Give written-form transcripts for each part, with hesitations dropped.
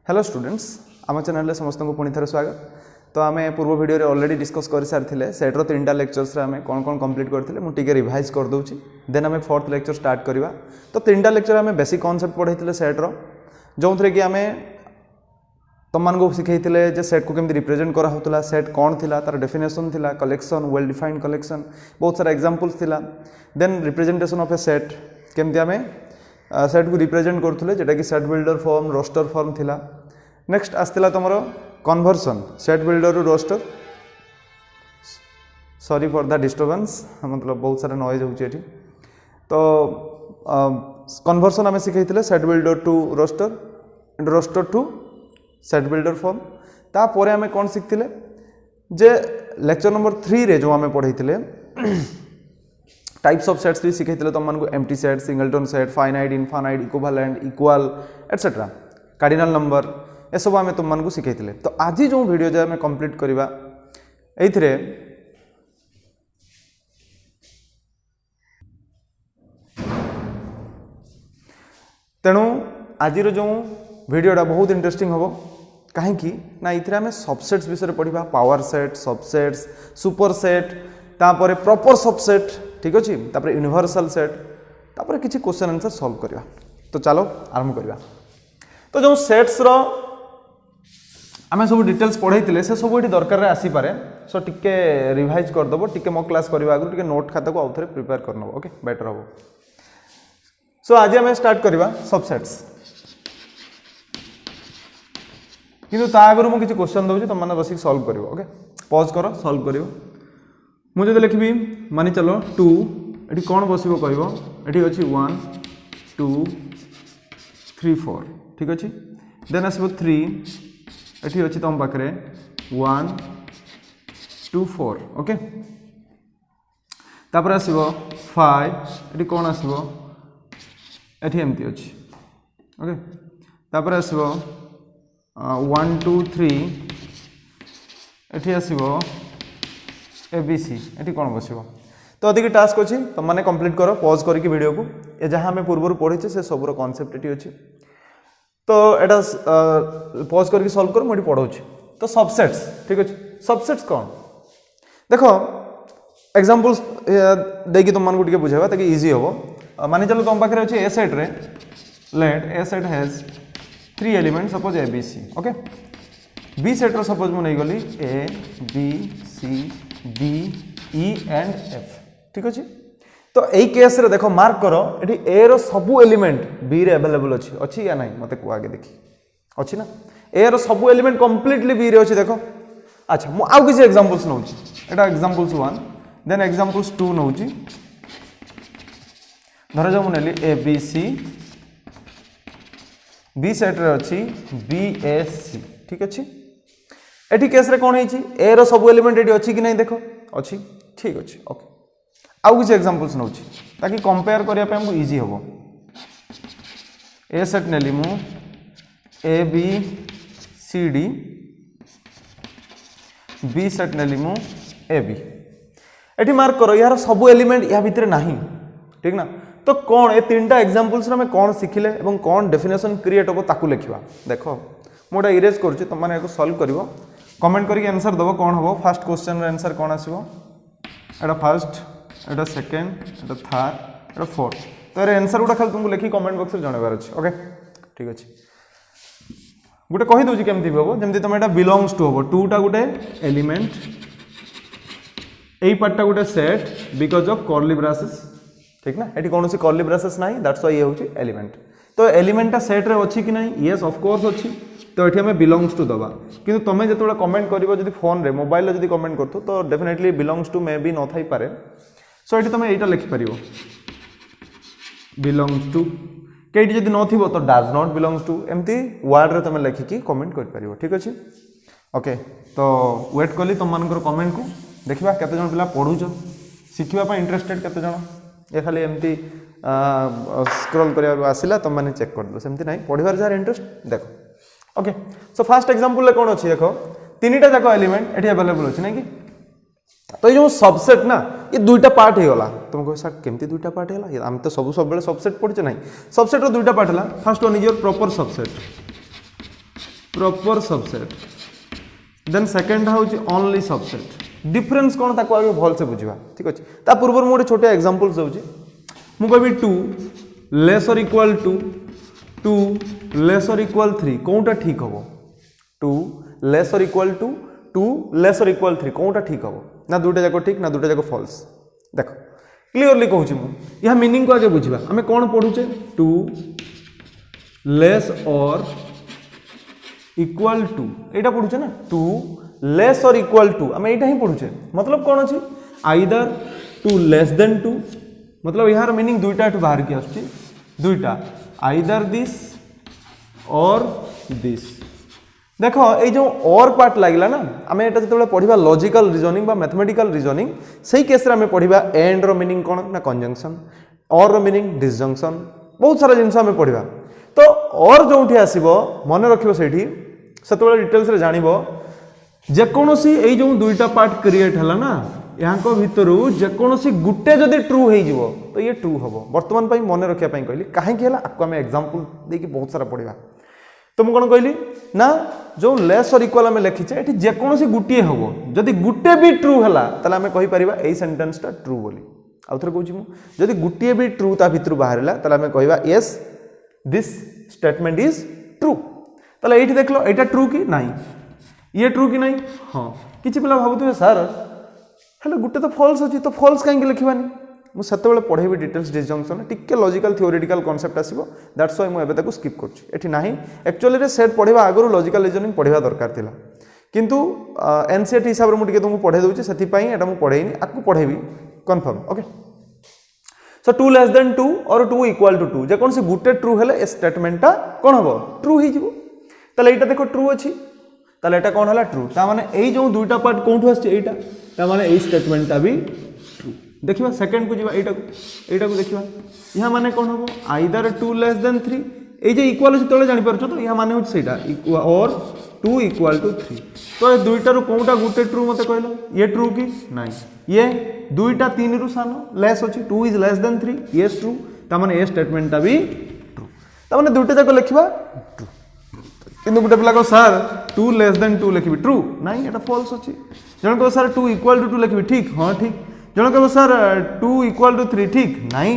Hello students आम channel समस्त को पुणी थे स्वागत। तो आम पूर्व वीडियो रे ऑलरेडी डिस्कस कर सारी सेट्र 3टा लेक्चर्स आम कौन कौन कंप्लीट करते मुझे रिवाइज कर दूसरी देन आम 4th लेक्चर स्टार्ट करवा। तो 3टा लेक्चर आम बेसिक कॉन्सेप्ट पढ़ाई सेट्र जो थे कि आम तुम शिखई जे सेट को केमती रिप्रेजेंट कराला, सेट कौन थी तार डेफिनेशन थी, कलेक्शन वेल डिफाइंड कलेक्शन, बहुत सारा एग्जांपल्स थिला। Then representation of A set केमती आम सेट को रिप्रेजेंट करूँ जेटा कि set builder form roster form थिला। नेक्स्ट आसला तुम कन्वर्सन सेट बिल्डर रु roster, sorry for the disturbance मतलब बहुत सारा नॉइज होची एठी। तो कन्वर्सन आम शिखई set builder to roster and roster to set builder form. तापर आम कौन शिखते जे लेक्चर नंबर 3 रे जो आम पढ़ाई टाइप्स ऑफ सेट्स भी शिखई तुमको empty set, singleton set, finite, infinite, equivalent, equal etcetera, cardinal number A सब आम तुमको शिखई। तो आज जो वीडियो जो आम कंप्लीट करवा एइथिरे तेणु आज जो वीडियोटा बहुत इंटरेस्टिंग हम कहीं ना इथिरे आम सबसेट्स विषय पढ़ा, power set, subsets, super set, तापर प्रॉपर सबसेट, ठीक अच्छे, तापर यूनिवर्सल सेट, तापर किसी क्वेश्चन आंसर सॉल्व करवा। तो चलो आरंभ करवा। तो जो सेट्स रो आम सब डिटेल्स पढ़ाई से सब ये दरकार आसी पारे, सो टिके रिवाइज करदेव, टिके मॉक क्लास करने आगे टिके नोट खाता को आउ थे प्रिपेयर करने, ओके बेटर हम। सो आज आम स्टार्ट करवा सबसेट्स, किंतु ता आगु मुझे किसी क्वेश्चन दूसरी तुम मैंने बसिक सॉल्व कर, ओके पॉज कर सॉल्व कर। मुझे तो लिखी मानि चलो 2 ये कौन बस कह ये अच्छी 1 2 3 4, ठीक अच्छे। देन आसो 3 ये अच्छी तुम पाखे 1 2 4, ओके। तापर आसो 5 ये कौन आसो ये एमती अच्छी, ओके। तापर आसो 1 2 3 ये आसो ABC ये कौन बस। तो अधिक टास्क अच्छी तुम मैंने कंप्लीट कर, पॉज करके वीडियो को ये जहाँ आम पूर्व पढ़ी से सबूर कॉन्सेप्ट ये अच्छी। तो यहाँ पॉज करके सॉल्व कर मुझे पढ़ाऊँ। तो सबसेट्स, ठीक अच्छे, सबसेट्स कौन देख एग्जांपल्स देकी तुमको बुझेगा ताकि इजी हम। मानि चलो तुम पाखे अच्छे ए सेट रे let A set has 3 element suppose ABC, okay. B set रो सपोज मु नहीं गली A B C D E and F, ठीक अच्छे। तो यही केस रे देखो मार्क करो ये ए रो सबू एलिमेंट बी रे अवेलेबल अच्छी अच्छी या नहीं मत को आगे देखी अच्छी ना। ए रो सबू एलिमेंट कंप्लीटली बी रे अच्छी देखो। अच्छा मु आउ किसी एग्जांपल्स नउची, एटा एग्जांपल्स 1 देन एग्जांपल्स 2 नउची। धर जो मु नेली A B C B set रे अच्छी B A C, ठीक अच्छे। एठी केस रे कौन है ए रो सब एलिमेंट एठी अच्छी कि नहीं देखो अच्छी, ठीक अच्छे, ओके। आउ किसी एग्जांपल्स नउची ताकि कंपेयर करिया पे हमको इजी हो। ए सेट नेली मु A B C D, B set नेली मु A B। एठी मार्क करो यार सब एलिमेंट या भितर नहीं, ठीक ना। तो कौन ये 3टा एग्जांपल्स रे कौन शिखिले एवं कौन डेफिनेशन क्रिएट हो ताकू लिखिबा। देखो मोटा इरेज करूची तुम माने सॉल्व करिवो, कमेंट करके आंसर दबो कौन हो। फर्स्ट क्वेश्चन रे आंसर कौन आसीबो, एटा फर्स्ट, एटा सेकंड, एटा थर्ड, एटा फोर्थ। तो ये आंसर गुटा खाली तुमको लिखि कमेंट बॉक्स रे जणेबार अछि, ओके ठीक अछि। गुटे कहि दोची केमति होबो जेमति तुम एटा बिलोंग्स टू होबो 2टा गुटे element, AE पार्टटा Gute set because of curly braces, ठीक ना। एटी कोनोसी कर्ली ब्रेसेस नाही दैट्स व्हाई ये होची एलिमेंट। तो एलिमेंटटा सेट रे अछि कि नाही, यस ऑफ कोर्स अछि। तो ये बिलोंग्स टू दबा, किंतु तुम जो कमेंट कर फोन रे मोबाइल जो कमेंट कर तो definitely belongs to maybe न थाई पारे। सो ये तुम यहाँ लिखिपर बिलोंग्स टू, कई जब न तो डज नॉट बिलोंग्स टू, एमती वर्ड रे तुम लिखिकी कमेंट कर, ठीक अच्छे, ओके। तो वेट कली तुम मान कमेंट को देखा केते जन पिला पढ़ुच शिखा इंटरेस्टेड केते जन, ये खाली एमती स्क्रॉल करवा आसला तुम मैंने चेक कर दो, सेमती नहीं पढ़ार जार इंटरेस्ट देखो, ओके। सो फर्स्ट एग्जांपल कौन अच्छी देखो 3टा जाक एलिमेंट ये अवेलेबल अच्छी ना कि। तो ये जो सबसेट ना ये 2टा पार्ट हो गला। तुम कह सर केमती 2टा पार्ट है, आम तो सब सबसेट पढ़े ना। सबसेट 2टा पार्ट है, first one is your proper subset, proper subset then second होची ओनली सबसेट डिफरेंस कौन ताको आगे भल से बुझिबा ठीक अछि ता पूर्व मु गोटे छोटे एग्जांपल दउची मु कहबी 2 लेस और इक्वल टू 2 लेस और इक्वल 3 कोनटा ठीक हबो 2 लेस और इक्वल टू 2 लेस और इक्वल 3 कोनटा ठीक हबो ना दुटा जाको ठीक ना दुटा जाको फॉल्स देखो क्लियरली कहूँ मु यह मीनिंग को आगे बुझा आम कौन पढ़ुचे 2 लेस और इक्वल टू यहाँ पढ़ुचे ना 2 लेस और इक्वल टू आम यहाँ ही पढ़ुचे मतलब कौन अच्छी आइदर 2 लेस देन 2 मतलब यार मीनिंग दुईटा बाहर की आसुची दुईटा आइदर दिस और दिस देख ये जो और पार्ट लगला ना आम एटा जो पढ़ा लॉजिकल रीजनिंग मैथमेटिकल रीजनिंग से केस आम पढ़ा एंड रो मीनिंग कौन ना कंजंक्शन और रो मीनिंग डिसजंक्शन बहुत सारा जिनस आम पढ़ा तो और जो आसो मन रखियो सेठी से डिटेल्स रे जानिबो जेकोसी ये जो दुईटा पार्ट क्रिएट है ना यहाँ भितर जेकोसी गुटे जदि ट्रू हो तो ये ट्रू हम बर्तमान मन रखा कहली कहीं आपको आम एग्जांपल देकी बहुत सारा पढ़ा तो मुझे कौन कहली ना जो लेस और इक्वल आम लिखीचे ये जेकोसी गुटे हम जदि गुटे भी ट्रू है ताले आम कहीपर यही सेंटेंसटा ट्रू बोली आउ थे कहूँ मुझे गुटे भी ट्रू ता भितर बाहर ताले आम कहवा yes this statement is true ताले ये देख लो यहाँ ट्रू कि नहीं ये ट्रू कि नहीं हाँ किसी पिला भावुए सार हेलो गुटे तो फॉल्स अच्छी तो फॉल्स कहीं लिखवानी मुझे पढ़ेबी डिटेल्स डिसजंक्शन टिके लॉजिकल थियोरेटिकल कॉन्सेप्ट आसो दैट्स व्हाई मुझे ताको स्किप कर ना एक्चुअली रे सेट पढ़ा आगु लॉजिकल रीजनिंग पढ़ा दरकार थिला किंतु एनसीईआरटी हिसाब से मुझे तुमको पढ़े दूसरी से पढ़ेनी आपको पढ़ेबी confirm okay so 2 less than 2 और 2 इक्वल टू 2 जेकोसी गुटे ट्रू है स्टेटमेंटा कौन हम ट्रू हो ताले एटा देखो ट्रू अच्छी ताले एटा कौन है ट्रू ता माने एई जो दुईटा पार्ट कोठु आछे एटा ता माने एई स्टेटमेंटटा भी ट्रू देखिबा सेकंड को जीवा एटा को देखिबा यहाँ माने कौन हम आइदर 2 लेस देन 3 ए जे इक्वल अछि तळे जानि परछो तो यहाँ माने होछ सेटा और 2 इक्वल टू 3 तो ए दुईटा रु कोनटा गुटे ट्रू मते कहलो ये ट्रू कि नहीं ये दुईटा 3 रु सानो लेस अछि 2 is less than 3 yes true ता माने ए स्टेटमेंटटा भी ट्रू ता माने दुईटा जाको लिखिबा ट्रू किंतु गोटे पिला को सर 2 लेस देन 2 लिखी ट्रू नहीं एटा फॉल्स अच्छी जन को सर 2 इक्वल टू 2 लिखी ठीक हाँ ठीक जन को सर 2 इक्वल टू 3 ठीक नहीं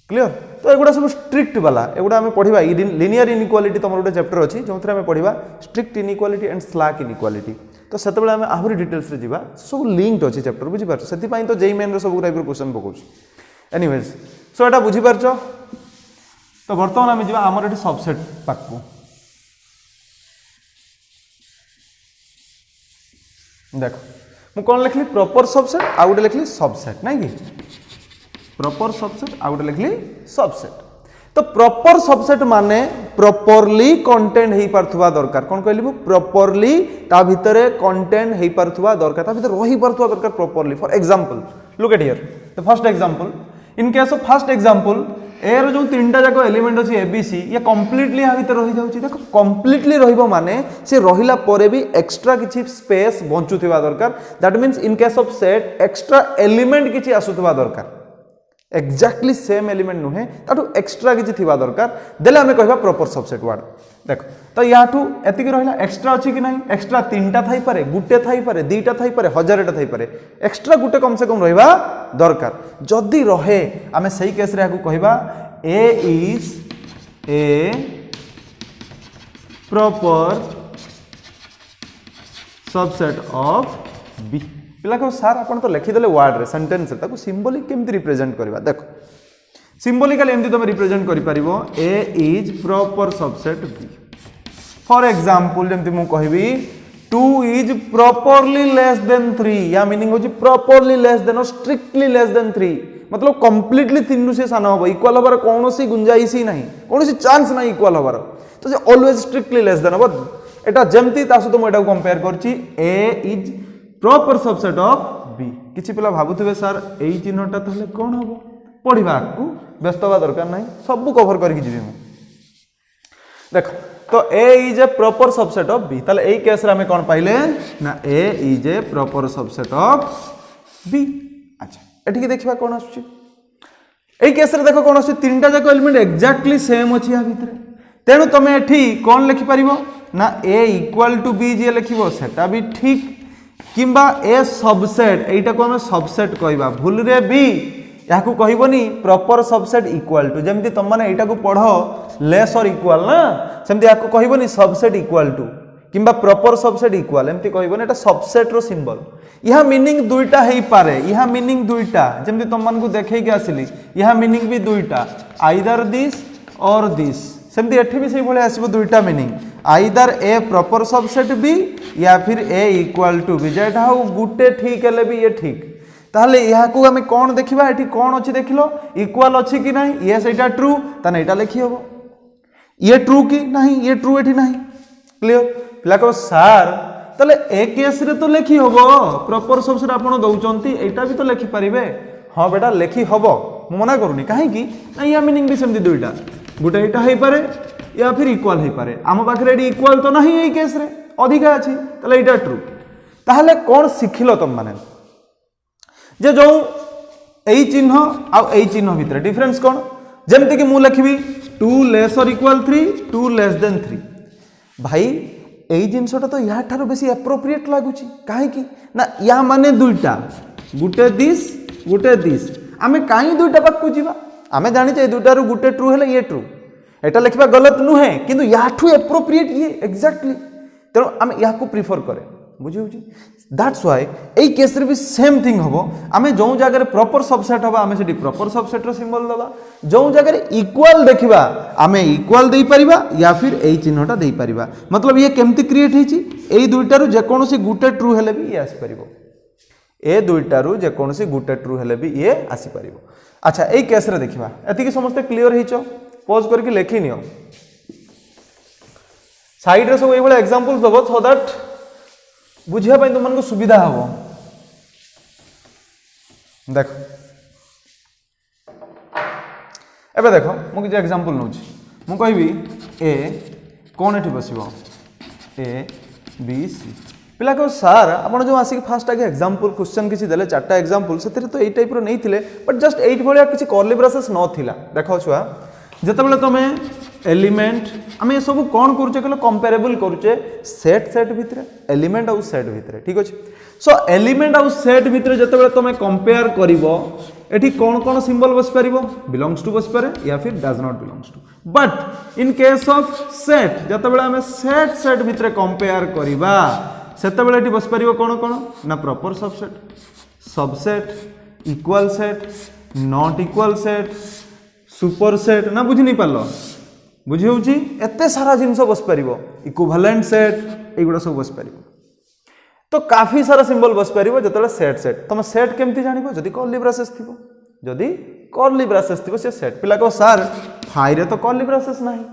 क्लियर तो एगुड़ा सब स्ट्रिक्ट वाला एगुड़ा आम पढ़ा लिनियर इनइक्वालिटी तुम गोटे चैप्टर अच्छी जो आम पढ़ा strict inequality and slack inequality तो से आम आहरी डिटेल्स जा सब लिंक्ड अच्छी चैप्टर बुझीपार से तो जेई मेन सब टाइप क्वेश्चन पकाउछ एनीवेज सो एटा बुझीपार तो बर्तमान आम जा आमर ये सबसेट पाकू देख मु कौन लिखली प्रॉपर सबसेट आ गोटे लिखली सबसेट नहीं कि प्रॉपर सबसेट आ गोटे लिखली सबसेट तो प्रॉपर सबसेट माने प्रॉपरली कंटेंट हो पारथुवा दरकार कौन कहली मु प्रॉपरली ता भितरे कंटेंट हो पारथुवा दरकार ता भितर रही पारथुवा दरकार properly for example look at here the first example in case of first example air जो 3टा जाक एलिमेंट अच्छी एबीसी ये कंप्लीटली या भीतर रही जाउची देखो कंप्लीटली रहिबो माने से रहिला परे भी एक्स्ट्रा किछि स्पेस बंचुथिबा दरकार that means in case of set extra element किछि आसुथिबा दरकार एक्जाक्टली सेम एलिमेंट नुहे ताठू एक्स्ट्रा किछि थिबा दरकार देले हमें कहबा प्रॉपर सबसेट वर्ड देखो तो याठू एतिक रहिला एक्स्ट्रा अछि कि नहीं एक्स्ट्रा 3टा थाई पारे गुटे थाई पारे 2टा थाई पारे 1000टा थाई पारे एक्स्ट्रा गुटे कम से कम रहिबा दरकार जदि रहे आमे सही केस रे आकु कहबा A is a proper subset of B पिला को सर आपण तो लिखि देले वर्ड रे सेंटेंस रे ताको सिंबॉलिक केमति रिप्रेजेंट करबा देखो सिंबॉलिकली एमति तुम रिप्रेजेंट करि परिबो A is proper subset B for example जेमति मु कहबी 2 इज प्रॉपरली लेस देन 3 या मीनिंग होची प्रॉपरली लेस देन और स्ट्रिक्टली लेस देन 3 मतलब कंप्लीटली 3 रु से सान हो इक्वल होबार कोनोसी गुंजाइश ही नहीं कोनोसी चांस नहीं इक्वल होबार तो से ऑलवेज स्ट्रिक्टली लेस देन हो एटा जेमति तासु तुम एटा कंपेयर करची A is proper subset of B किछि पिला भाबुथिबे सर एई चिन्हटा तले कोन होबो पढ़िबा को व्यस्त होबा दरकार नहीं सब कवर करके जीवी मु देखो तो A is a proper subset of B ताले एई केस रे हमें कोन पाइले ना A is a proper subset of B अच्छा एठी देखिबा कोन आछी एई केस रे देखो कोन आछी 3टा जाक एलिमेंट एक्जेक्टली सेम अछि आ भितरे तेणु तमे एठी कोन लिखि परिबो ना ए इक्वाल टू बी जी लिखिबो सेटा भी ठीक किंबा ए सबसेट एटा को हम सबसेट कहबा भूल रे बी याकू कहबनी प्रॉपर सबसेट इक्वाल टू जेमती तुम माने एटा को पढ़ो लेस और इक्वाल ना सेमती याकू कहबनी सबसेट इक्वाल टू किंबा प्रॉपर सबसेट इक्वाल एमती कहबनी एटा सबसेट रो सिंबल यह मीनिंग दुईटा हेई पारे यह मीनिंग दुईटा जेमती तुम मान को देखै के आसिली यह मीनिंग भी दुईटा आइदर दिस और दिस सेमती एठी भी सही भले आसीबो दुईटा मीनिंग आइदर ए प्रॉपर सबसेट बी या फिर ए इक्वाल टू बी जेटा हो गुटे ठीक हेले भी ये ठीक ताहले यहा को हमें कौन देखिबा एठी कौन अछि देखिलो इक्वल अछि कि नहीं यस एटा ट्रू ताने एटा लिखि हबो ये ट्रू कि नहीं ये ट्रू एठी नहीं क्लियर पिला को सर ताले ए केस रे तो लिखि हबो प्रॉपर सबसेट आपण दउचंती एटा भी तो लिखि परिबे हां बेटा लिखि हबो मु मना करूनी काहे कि या मीनिंग भी सेमती दुईटा गुटे एटा हेई पारे या फिर इक्वल हेई पारे आम पाखरे एडी इक्वल तो नहीं एई केस रे अधिका अछि ताले एटा ट्रू ताहले कोन सिखिलो तुम माने जे जो एई चिन्ह आ एई चिन्ह भितर डिफरेंस कोन जेमति कि मु लिखबी 2 लेस और इक्वल 3 2 लेस देन 3 भाई एई जिंसटा तो या ठारो बेसी एप्रोप्रिएट लागुची काहे कि ना या माने दुईटा गुटे दिस आमे काई दुईटा पाक जीवा आमे जानि जे दुईटा रु गुटे ट्रू हेले ये ट्रू एटा लिखबा गलत नुहे किंतु याठू एप्रोप्रिएट ये एग्जैक्टली तेणु आमे या को प्रिफर करे बुझी दैट्स व्हाई एई केस रे भी सेम थिंग हबो आमे जो जगह रे प्रॉपर सबसेट हबा आमे सेठी प्रॉपर सबसेट रो सिंबल दबा जो जगह रे इक्वल देखिबा आमे इक्वल देई परिबा या फिर एई चिन्हटा देई परिबा मतलब ये केमती क्रिएट हेची एई दुईटा रु जे कोनोसी गुटे ट्रू हेले भी ये आसी परिबो ए दुईटा रु जे कोनोसी गुटे ट्रू हेले भी ये आसी परिबो अच्छा एई केस रे देखिबा एति कि समस्त क्लियर हेचो पॉज करके लेखि नियो साइड रे सब एई बळे एग्जांपल्स दबो सो दैट बुझिया पाई तुम को सुविधा हबो देखो एबे देखो मु कि एग्जांपल नउची मु कहबी ए कोन एठी बसिबो ए बी सी पिला को सर आपण जो आसी फास्ट आगे एग्जांपल क्वेश्चन किछि देले चारटा एग्जांपल सेते तो एई टाइप रो नै थिले बट जस्ट एट भलिया किछि कर्ली ब्रेसेस न थिला देखो छुआ जेतेबेले तमे एलिमेंट आम ये सब कौन करुचे कहले कंपेरेबल करुचे सेट भितर एलिमेंट आउ सेट भितर ठीक अच्छे सो एलिमेंट आउ सेट भितर जिते तुम कंपेयर करिवो एठी कौन कौन सिंबल बस पारिबो बिलोंग्स टू बस पारे या फिर does not belongs to but in case of set जिते आम सेट भितर कंपेयर करिबा सेतेबेले एठी बस पारिबो कौन कौन ना proper subset equal set not equal set super set ना बुझी नहीं पारलो बुझी होची एते सारा जिनस बस पारिबो इक्विवेलेंट सेट एगुडा सब बस पारिबो तो काफी सारा सिंबल बस पारिबो जतले सेट तुम सेट केमती जानिबो जदी कर्ली ब्रेसेस थिबो जदी कर्ली ब्रेसेस थिबो से सेट पिला को सर फाइ रे तो कर्ली ब्रेसेस नाही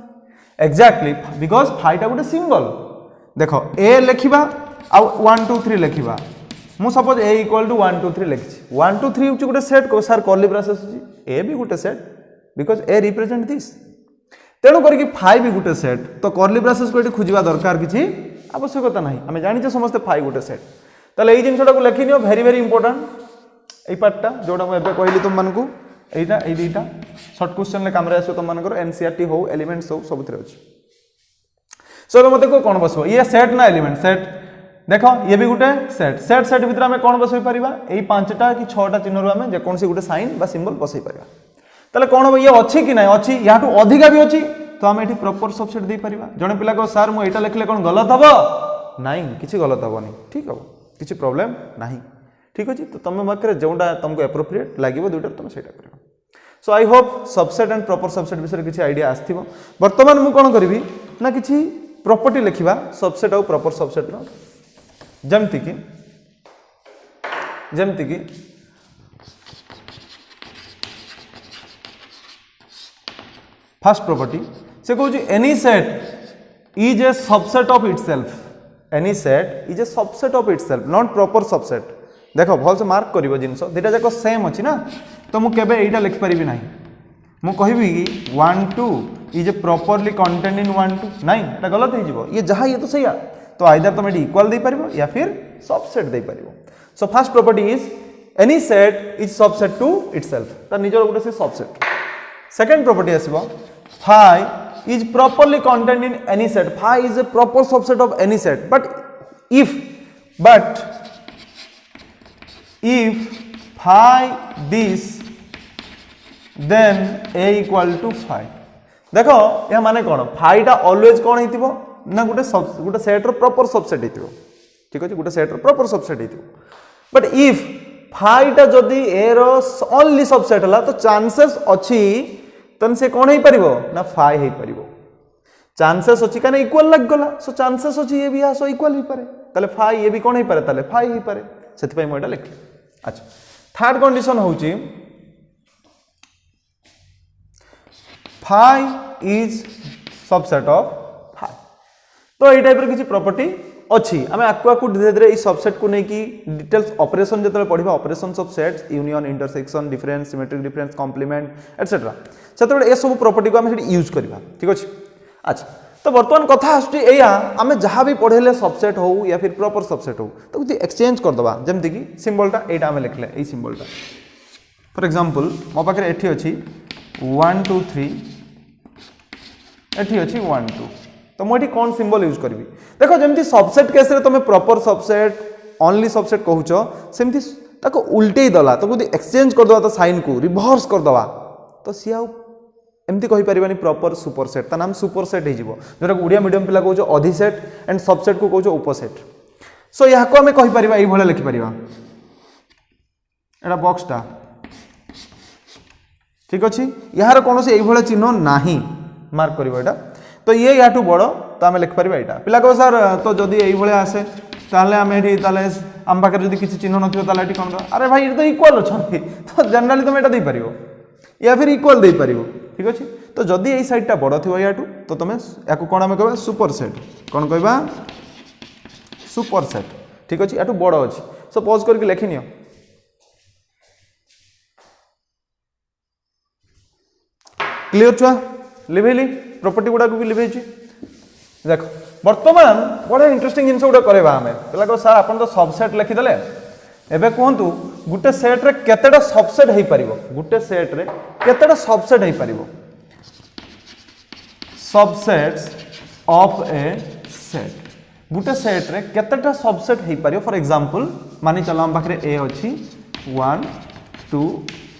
एग्जैक्टली बिकॉज़ फाइ टा गुटे सिंबल देखो ए लिखिबा आ 1 2 3 लिखिबा मु सपोज ए इक्वल टू 1 2 3 लिखछि 1 2 3 होची गुटे सेट को सर कर्ली ब्रेसेस होची ए भी गुटे set because A represent this तेणु करके फाइ भी गुटे सेट तो कर्ली ब्रेसेस को खोजा दरकार किसी आवश्यकता ना आम जाने समस्ते फाइ गुटे सेट ताले ये जिनटा को लिखि नियो वेरी वेरी इंपोर्टेंट ये पार्टा जोटा मुझे कहली तुम मानक यहीटा ये दुईटा सर्ट क्वेश्चन में काम आसो तुम मानकर एनसीईआरटी हो एलिमेंट्स हो सब अच्छे सो मत को कौन बस ये सेट ना एलिमेंट सेट देखो ये भी गोटे सेट भितर आम कौन बसई पार यही 5टा कि 6टा चिन्ह आम जेकोसी गोटे साइन सिंबल बसई पार ताले कौन हम ये अच्छी कि ना अच्छी या अधिका भी अच्छी तो आम ये प्रॉपर सबसेट दे पार जड़े पिला को सर मुझे यहाँ लिखले कौन गलत हम ना किसी गलत हेनी ठीक हम किसी प्रोब्लेम ना ठीक अच्छे तो तुम पाखे जोटा तुमको एप्रोप्रिएट लगे दुईटा तुम से कर so I hope subset and proper subset विषय किसी आइडिया आसो बर्तमान मुझे कौन करी ना किसी प्रॉपर्टी लिखा सबसेट आउ प्रॉपर सबसेट जमती कि फर्स्ट प्रॉपर्टी से कहूँ any set is a subset of itself any set is a subset of itself not proper subset देखो भल से मार्क कर जिनस दुटा जाक सेम अच्छी ना तो मुझे यहाँ लिखिपारि ना मुझे कहबी कि 1 2 is a properly contained in 1 2 nine एटा गलत हो ये जहाँ ये तो सही तो आइदर तुम ये इक्वल दे पार या फिर सबसेट दे पार so first property is any set is subset to itself तार निजर गोटे से सबसेट सेकेंड प्रॉपर्टी आसो फाइ is properly contained in any set. Phi is a proper subset of any set. But if phi this, then a equal to phi. देखो या माने कौन फाइ टा ऑलवेज कौन हेतिबो ना गोटे सेट रो प्रॉपर सबसेट हेतिबो ठीक अछि गोटे सेट रो प्रॉपर सबसेट हेतिबो बट इफ फाइ टा जदी ए रो ओनली सबसेट हला तो चांसेस अछि तन से कौन हे परिबो ना फाइ हे परिबो चांसेस अछि काने इक्वल लग गला सो चांसेस अछि ए भी आसो इक्वल ही पारे तले फाइ ए भी कौन हे पारे तले फाइ ही पारे सेति पय मोटा लिखली अच्छा थर्ड कंडीशन होउची phi is subset of phi तो ये टाइप किसी प्रॉपर्टी अच्छी आम आकु धीरे धीरे सबसेट को लेकिन डिटेल्स ऑपरेशन जो पढ़ा operations of sets union intersection difference symmetric difference complement etcetera से सब प्रॉपर्टी को आम यूज करवा ठीक अच्छे अच्छा तो बर्तमान कथा आसुआ आम जहाँ भी पढ़ेले सबसेट हो या फिर प्रॉपर सबसेट हो तो एक्सचेंज करदे जमती कि सिंबलटा यहाँ आम लिखले ये सिंबलटा फॉर एग्जांपल मो पाखे एठी अच्छी 1 2 3 एठी अच्छी 1 2 तो मुझे कौन सिंबल यूज करी देखो जमती सबसेट केस रे तुम प्रॉपर सबसेट ओनली सबसेट कहूच सेमती ताको उल्टे दला तो यदि एक्सचेंज करदवा तो साइन को रिवर्स करदवा तो सी आउ एमती कहि परिबानी प्रॉपर सुपरसेट ता नाम सुपरसेट हे जिवो जोरा उड़िया मीडियम पिला कहूच अधिसेट एंड सबसेट को कहूच उपसेट सो या को हमें कहि परिबा एई भले लिखि परिबा एटा बॉक्सटा ठीक अच्छे यार कौन से ये चिन्ह नाही मार्क करिवो एटा तो ये याठू बड़ तो आम लिखिपर यहाँ पिला कह सर तो जदि ये आसे ताले आम ये आम पाखे जब किसी चिन्ह न थी कौन अरे भाई ये तो इक्वाल अच्छा तो जनरली तुम यहाँ देपर या फिर इक्वाल दे पार ठीक अच्छे तो जदि ये साइडटा बड़ थी याठू तो तुम या कौन आम कह सुपर सेट कौन कह सुपर सेट ठीक अच्छे याठू बड़ अच्छी सो पॉज करके लिखिनि क्लियर छुआ लिभेली प्रॉपर्टी गुड़ा भी लिभे देख बर्तमान बड़ा इंटरेस्टिंग जिन गुड़ा करवा आम पे कह सर आप तो सबसेट लिखिदे एबे कहतु गोटे सेट रे केतेटा सबसेट हो पार गोटे सेट रे केतेटा सबसेट हो पार सबसेट्स ऑफ ए सेट गोटे सेट रे केतेटा सबसेट हो पार फॉर एग्जांपल मानि चलो हम पाखरे ए अच्छी 1 2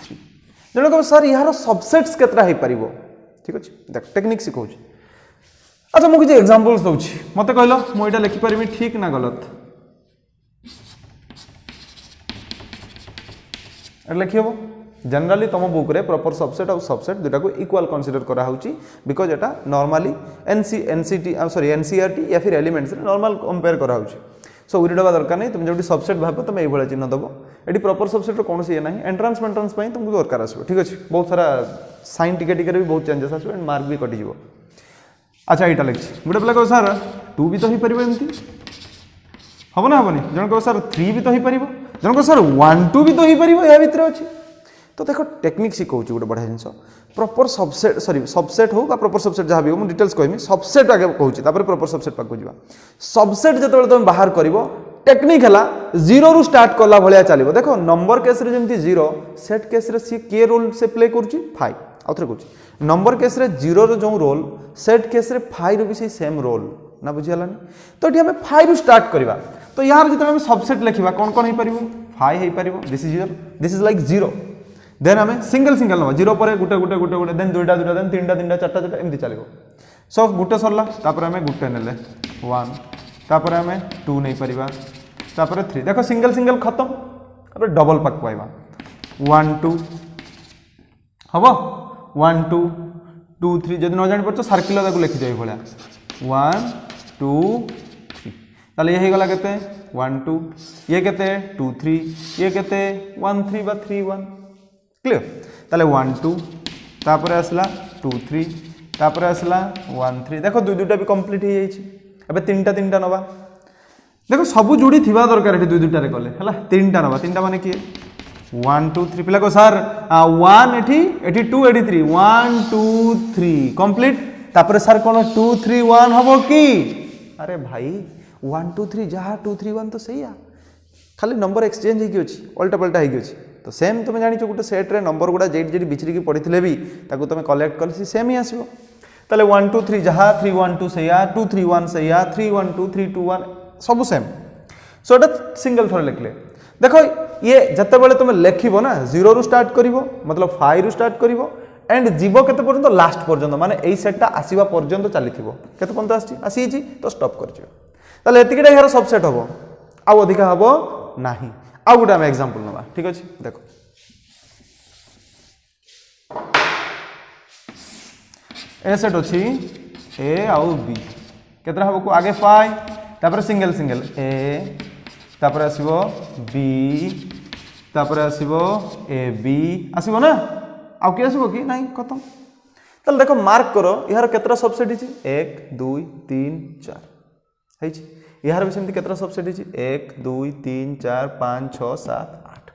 3 जण कह सर यार सबसेट्स केतरा हो पार ठीक अच्छे देख टेक्निक सिखाऊँ अच्छा मुझे एग्जांपल्स दूसरी मत कहल मुझे लिखिपारि ठीक ना गलत लिखी हम जनरली तुम बुक रे प्रॉपर सबसेट और सबसेट दुटा को इक्वल कंसीडर करा होची because Etah normally NCT sorry NCERT या फिर एलिमेंट्स रे नॉर्मल कंपेयर करा होची सो उरी डबा दरकार नहीं तुम जो सबसेट भाव तुम ये चिन्ह दब ये प्रॉपर सबसेट कौन ये ना एंट्रांस मेंट्रांस तुमको दरकार आसो ठीक अच्छे बहुत सारा साइन टिके भी बहुत चेंजेस आसो एंड मार्क भी कटिज अच्छा यहाँ लिखी गोटे पिला कह सर 2 भी तो हो पार एमती हम ना हेनी जन कह सर 3 भी तो हो पार जन कह सर 1 2 भी तो हो पार या भितर अच्छी तो देख टेक्निक शिखाऊँ गोटे बढ़िया जिन प्रॉपर सबसेट सॉरी सबसेट हो प्रॉपर सबसेट जहाँ भी हो मुझे डिटेल्स कहमी सबसेट आगे कहूँ प्रॉपर सबसेट पाक जा सबसेट जो तुम बाहर कर टेक्निक है 0 रु स्टार्ट कला भाया चलो देखो नंबर केस रे जमी 0 सेट केस रे सी के रोल से प्ले करुच्ची फाइ आउ थे कहूँ नंबर केस रे 0 जो रोल सेट केस रे फाइ भी से सेम रोल ना बुझीगलानी तो ये आम 5 स्टार्ट करवा तो यार जो आम सबसेट लिखा कौन कौन हो पार 5 हो पार दिस इज लाइक 0 देन आम सिंगल सिंगल नवा 0 पर गोटे गोटे गोटे गोटे देन दुईटा दुईटा देन 3टा 3टा 4टा 4टा एमती चलो सो गोटे सरला आम गोटे ने 1 तापर आम 2 नहीं पार तापर 3 देखो सिंगल सिंगल खत्म अब डबल पाक पाइबा 1 2 हम 1 2 2 3 जब न जान पार सर्किल लिखी जाए भाया 1 2 3 ताले ये गला केते 1 2 ये केते 2 3 ये केते 1 3 बा 3 1 क्लियर ताले 1 2 तापर आसला 2 3 तापर आसला 1 3 देखो दुई दुईटा भी कंप्लीट हो जाइए एबे 3टा 3टा नवा देखो सब जोड़ी थिबा दरकार एठी दुई दुईटा रे कले हला 3टा नवा 3टा माने किए 1 2 3 पिला को सर 1 एठी 2 एठी 3 1 2 3 कंप्लीट तापर सर कोन 2 3 1 हबो की अरे भाई 1 2 3 जहा 2 3 1 तो सही आ खाली नंबर एक्सचेंज हो अच्छी उल्टा पल्टा हो तो सेम तुम जान गोटे सेट्रे नंबर गुड़ा जेट जेट बिछड़ी पड़ी भी तुम कलेक्ट कले सेम ही आसो ताले 1 2 3 जहाँ 3 1 2 से 2 3 1 से 3 1 2 3 2 1 सब सेम सो एटा सिंगल थोड़े लिखले देखो ये जते बेले तुम लिखिबो ना 0 रु स्टार्ट करिवो मतलब 5 रु स्टार्ट करिवो एंड जीवो केते पर्यंत लास्ट पर्यंत माने एई सेटटा आसीबा पर्यंत चलीथिबो केते पर्यंत आसी तो स्टॉप करजियो ताले एतिकेटा यार सबसेट हबो आ अधिका हबो नाही आ गुटा हम एग्जांपल नबा ठीक अछि देखो ए सेट अछि ए आउ बी केतरा हबो को आगे 5 तापर सिंगल सिंगल ए तापर आसीबो बी तापर आसीबो ए बी आसीबो ना आउ के आसीबो कि नाही खत्म तल देखो मार्क करो यार केतरा सबसेट हिची 1 2 3 4 हेची यार भी सेमती केतरा सबसेट हिची 1 2 3 4 5 6 7 8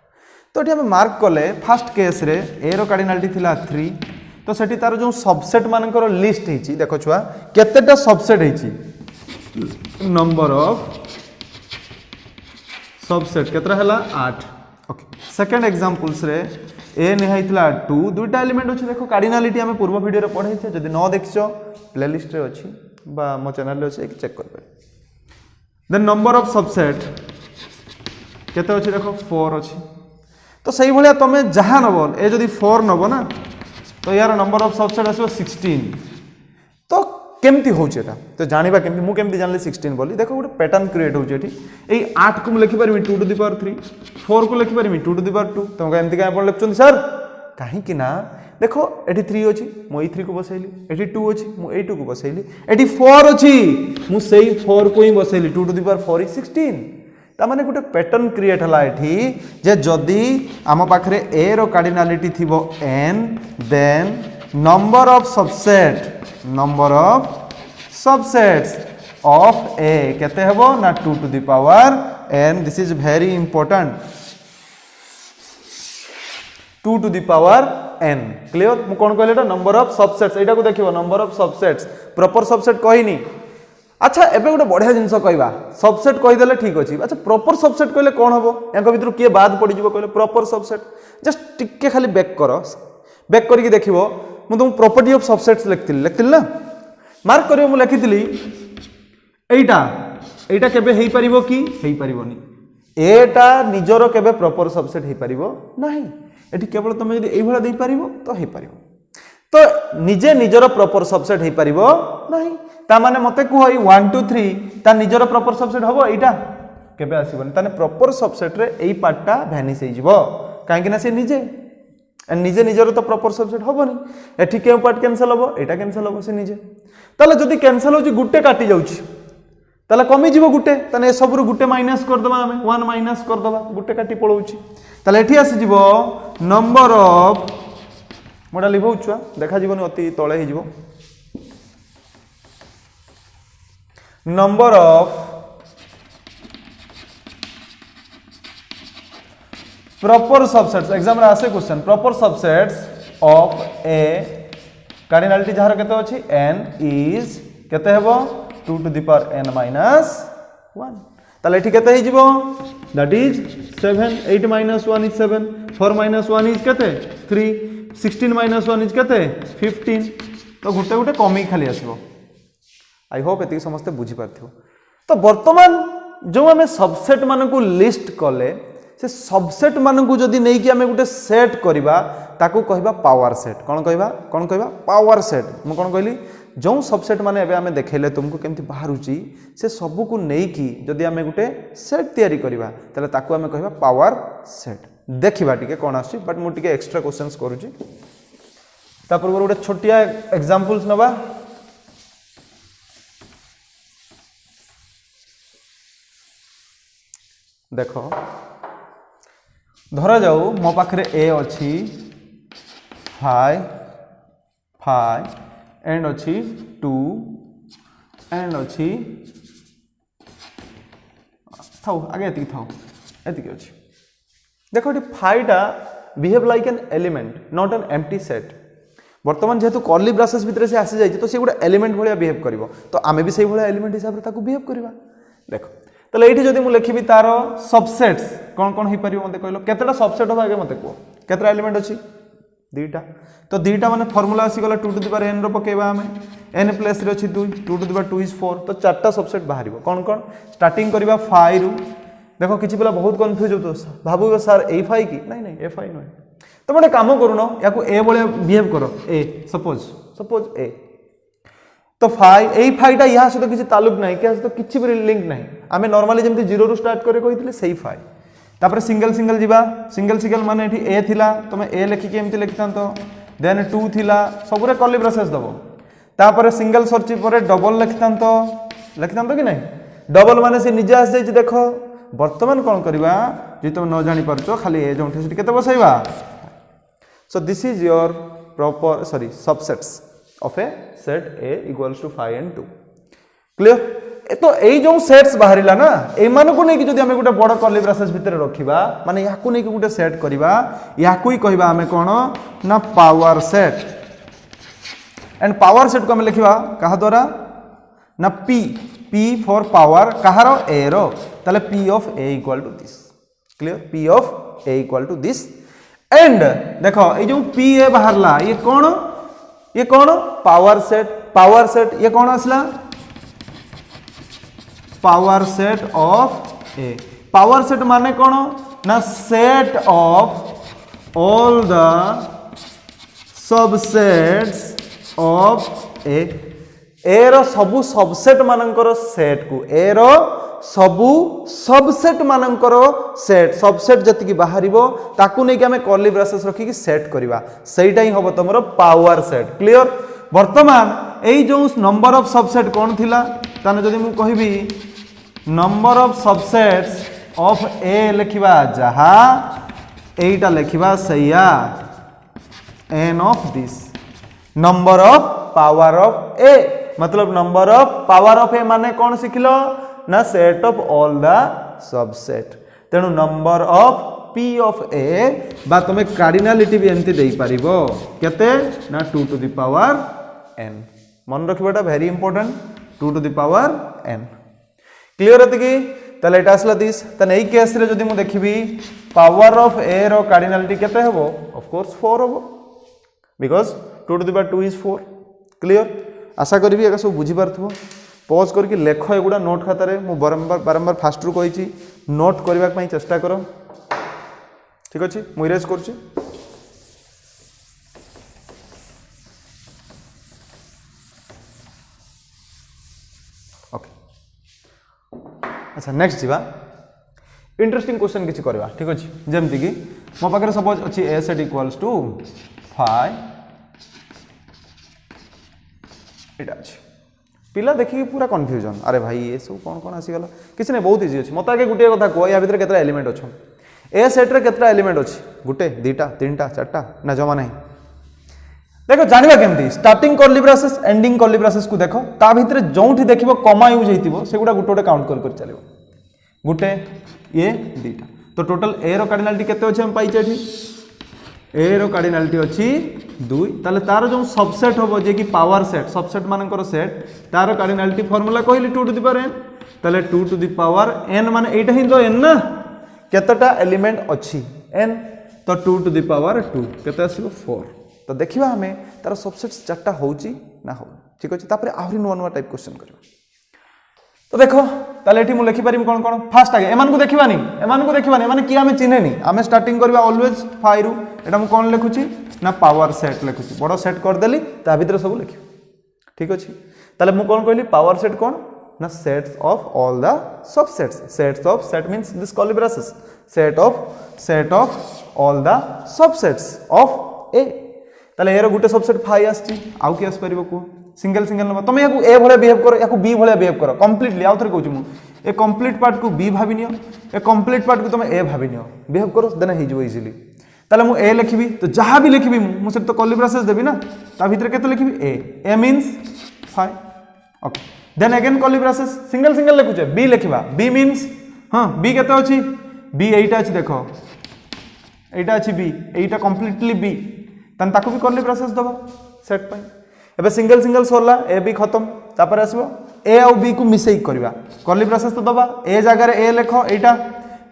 तो एठी हम मार्क कले फर्स्ट केस रे ए रो कार्डिनलिटी थिला 3 तो सेठी तार जो सबसेट मानकर लिस्ट हेची देखो छुआ केतेटा सबसेट हेची नंबर ऑफ सबसेट केतरा हला 8 ओके सेकंड एग्जांपल्स रे ए निहाइतला 2 दुईटा एलिमेंट अछि देखो कार्डिनलिटी हम पूर्व वीडियो रे पढै छै जदी न देखियो प्लेलिस्ट रे अछि बा मो चैनल रे अछि चेक कर पे देन नंबर ऑफ सबसेट केते अछि देखो 4 अछि तो सही भलिया तमे जहां नबो ए जदी 4 नबो ना तो यार नंबर ऑफ सबसेट आसो 16 तो केमती होउछ एटा तो जानिबा केमती मु केमती जानले 16 बोली देखो गोटे पैटर्न क्रिएट होउछ एठी एई 8 को लिखि परमी 2 टू द पावर 3 4 को लिखि परमी 2 टू द पावर 2 तुम केमती काय आपण लिखछन सर काहे कि ना देखो एठी 3 अछि मु एई 3 को बसैली एठी 2 अछि मु एई 2 को बसैली एठी 4 अछि मु सेई 4 को ही बसैली 2 टू द पावर 4 इज 16 ता माने गोटे पैटर्न क्रिएट हला एठी जे जदी आम पाखरे ए रो कार्डिनलिटी थिबो n then number of subsets of A केते हेबो ना 2 to the power n this is very important 2 to the power n clear मु कोन कहलेटा नंबर ऑफ सबसेट्स एटा को देखिबो number of subsets proper subset कहिनी अच्छा एबे गोटे बढ़िया जिनस कहबा सबसेट कहि देले ठीक अछि अच्छा प्रॉपर सबसेट कहले कोन हबो यांको भितर के बाद पड़ी जिवो कहले प्रॉपर सबसेट जस्ट टिके खाली बैक करो बैक करिके देखिबो मु तुम प्रॉपर्टी ऑफ सबसेट्स लिखतिल ना मार्क करियो मु लिखितली एटा केबे हेई परिबो कि हेई परिबोनी एटा निजरो केबे प्रॉपर सबसेट हेई परिबो नाही एठी केवल तमे जदी एई भला देई परिबो तो हेई परिबो तो निजे निजरो प्रॉपर सबसेट हेई परिबो नाही ता माने मते को 1 2 3 ता निजरो प्रॉपर सबसेट हबो एटा केबे आसीबोनी ताने प्रॉपर सबसेट रे एई पार्टटा भ्यानिश हेई जिवो काहे कि ना से निजे निजे निजर तो प्रॉपर सबसेट हबोनी एठी के पार्ट कैंसिल हबो एटा कैंसिल हबो से निजे ताले जदी कैंसिल होची गुटे काटी जाउची ताले कमी जिवो गुटे ताने ए सब रु गुटे माइनस कर दबा हमें 1 माइनस कर दबा गुटे काटी पळौची ताले एठी आसी जिवो नंबर ऑफ मोडा लिखौ छुआ देखा जीवनी अति तळे हे जिवो number of proper subsets exam रे आसे question proper subsets of A cardinality जहार केते अछि n इज केते हेबो 2 to the power n minus 1 ताले एठी केते हे जिवो that is 7 8 minus 1 is 7 4 minus 1 is केते 3 16 माइनस 1 इज केते 15 तो गुटे गुटे कमी खाली आसीबो आई होप एति समस्त बुझी पारथियो तो वर्तमान जो हमें सबसेट मानन को लिस्ट कले से सबसेट मानन को जदी नै कि हमें गुटे सेट करबा ताकू कहबा पावर सेट कोन कहबा पावर सेट म कोन कहली जो सबसेट माने एबे हमें देखेले तुमको केमति बाहरुची से सब को नै कि जदी हमें गुटे सेट तयारी करबा तले ताकू हमें कहबा पावर सेट देखिबा टिके कोन आसी बट मु टिके एक्स्ट्रा क्वेश्चंस करूची ता पूर्व गुटे छोटिया एग्जांपल्स नबा देखो धरा जाऊ मो पाखरे ए अछि 5 एंड अछि 2 एंड अछि थाउ आगे एति थाउ एति अछि देखो एटी 5 टा behave like an element not an empty set वर्तमान जेहेतु कर्ली ब्रासेस भितर से आसी जाई तो से गुडा एलिमेंट भलिया बिहेव करिवो तो आमे भी सही भलिया एलिमेंट हिसाब रे ताकू बिहेव करबा देखो तले एठी जदी मु लिखिबी तारो सबसेट्स कोन कोन हे परिबो मते कहलो केतेटा सबसेट होबा आगे मते को केतेटा एलिमेंट अछि दुईटा तो दुईटा माने फॉर्मूला आसीगला 2 टू द पावर n रो पकेबा हमें n प्लस रे अछि 2 2 टू द पावर 2 इज 4 तो चारटा सबसेट बाहरिबो कौन कौन स्टार्टिंग करबा फाइ रु देखो किछि पिला बहुत कंफ्यूज होतो भाबो सर ए फाइ की नहीं नहीं ए फाइ नहीं तो मोटे काम करूनो याकू ए बळे बिहेव करो ए सपोज ए तो फाइ ए फाइटा या सहित किछि ताल्लुक नाही के सहित किछि भी लिंक नाही आमे नॉर्मली जेमति 0 रु स्टार्ट करे कहितले सेही फाइ तापर सिंगल सिंगल जीवा सिंगल माने एठी ए थिला तमे ए लिखि के एमति लिखतांतो देन 2 थिला सबरे कर्ली ब्रेसेस दबो तापर सिंगल सर्च परे डबल लिखतांतो कि नहीं डबल माने से निजे आस जाई देखो वर्तमान कोन करबा जे तुम न जानि परछो खाली ए जोंठी से केते बसाइबा so this is your proper subsets of A set A equals to 5 and 2 clear तो एई जो सेट्स बाहरिला ना ए मान को नै कि जदि हमें गुटे बड़ कर्ली ब्रेसेस भीतर रखिबा माने याकू नै कि गुटे सेट करबा याकू ही कहबा हमें कोन ना power set and power set को हमें लिखिबा कहा द्वारा ना p फॉर पावर कहारो a रो ताले p of a equal to this clear p of a equal to this and देखो ए जो p ए बाहरला ये कौन पावर सेट ये कौन आसला power set of A power set माने कौन ना set of all the subsets of A रो सबु सबसेट मानकर सेट को ए रो सबु सबसेट मानकर सेट सबसेट जति की बाहरिबो ताकू नै कि हमें कर्ली ब्रेसेस रखी कि सेट करबा सेटा ही हबो तमरो पावर सेट क्लियर वर्तमान एई जो नंबर ऑफ सबसेट कोन थिला ताने जदि मु कहिबी number of subsets of A लिखिबा जहा एटा लिखिबा सैया n of this number of power of A मतलब number of power of A माने कोन सिखिलो ना set of all the subset तेणु number of p of a बा तुम कार्डिनालिटी भी एमती दे पारिबो केते ना 2 टू द पावर n मन रखिबाटा very important 2 to the power n clear है कि तले एटा असला दिस तने एई केस रे जदि मु देखिबी पावर ऑफ a रो कार्डिनालिटी केते हेबो ऑफ कोर्स 4 हेबो because 2 to the power 2 is 4 clear आशा करबी एका सब बुझी पारथबो पॉज करके लेख एगुड़ा नोट खाता रे मु बारंबार फास्ट रु कही नोट करबा पई चेष्टा करो ठीक अछि मु इरेज करछि ओके अच्छा नेक्स्ट जीवा इंटरेस्टिंग क्वेश्चन किछि करबा ठीक अछि जेमति कि मो पाखरे सपोज अछि a सेट इक्वल्स टू 5 एटा अछि पिला देखिए पूरा कन्फ्यूजन अरे भाई ये सब कौन कौन आसीगला किसी ने बहुत इजी अच्छे मत आगे गोटे कथा कह या भितर केतरा एलिमेंट अच्छे ए सेट रे केतरा एलिमेंट अच्छे गोटे दुईटा तीनटा चारटा ना जमा नहीं देखो जानवा केमती starting curly braces ending curly braces को देखो ता भितर जोंठी देखिबो कमा यूज हेतिबो से गुडा गोटे काउंट कर चलिबो गोटे ये दुईटा तो टोटल ए रो कार्डिनालिटी केते अछि हम पाइचे एठी ए रो कार्डिनालिटी अछि 2 ताले तार जो सबसेट होबो जे कि पावर सेट सबसेट मानकर सेट तार कार्डिनालिटी फार्मूला कहली 2 टू द पावर n ताले 2 टू द पावर n माने एटा ही तो n ना केतटा एलिमेंट अछि n तो 2 टू द पावर 2 केते आसीबो 4 तो देखिबा हमें तार सबसेट्स चारटा होउची ना हो ठीक अछि तापर आहुरी नुवा टाइप क्वेश्चन करबा तो देखो ताले एठी मु लिखि पारिम कोन कोन फास्ट आगे एमान को देखिबानी माने कि हमें चिन्हेनी हमें स्टार्टिंग करबा ऑलवेज 5 रु एटा मु कोन लिखुची ना पावर सेट लिखुची बड़ सेट कर देली ता भीतर सब लिखि ठीक अछि ताले मु कोन कहली पावर सेट कोन ना sets of all the subsets sets of set means this curly braces set of all the subsets of A ताले एरो गुटे सबसेट 5 आछी आउ कि आस परिबो को सिंगल नंबर तुम या ए भले बिहेव करो या बी भले बिहेव करो कंप्लीटली आउ थरे कहूँ मु ए कंप्लीट पार्ट को बी भाबी नियो ए कंप्लीट पार्ट को तुम ए भाबी नियो बिहेव करो देन हे जो इजीली ताले मु ए लिखिबी तो जहां भी लिखिबी मु से तो कर्ली ब्रेसेस देबी ना ता भीतर केते लिखिबी A means 5 okay then again curly braces single लिखुचे बी लिखिबा बी मींस हां बी केते अछि बी एटा अछि देखो एटा अछि बी एटा कंप्लीटली बी तन ताको भी कर्ली ब्रेसेस दबो सेट पई एबे सिंगल सरला ए बी खत्म तापर आसीबो ए और बी को मिसेई करबा कर्ली ब्रेसेस तो दबा ए जगह रे ए लिखो एटा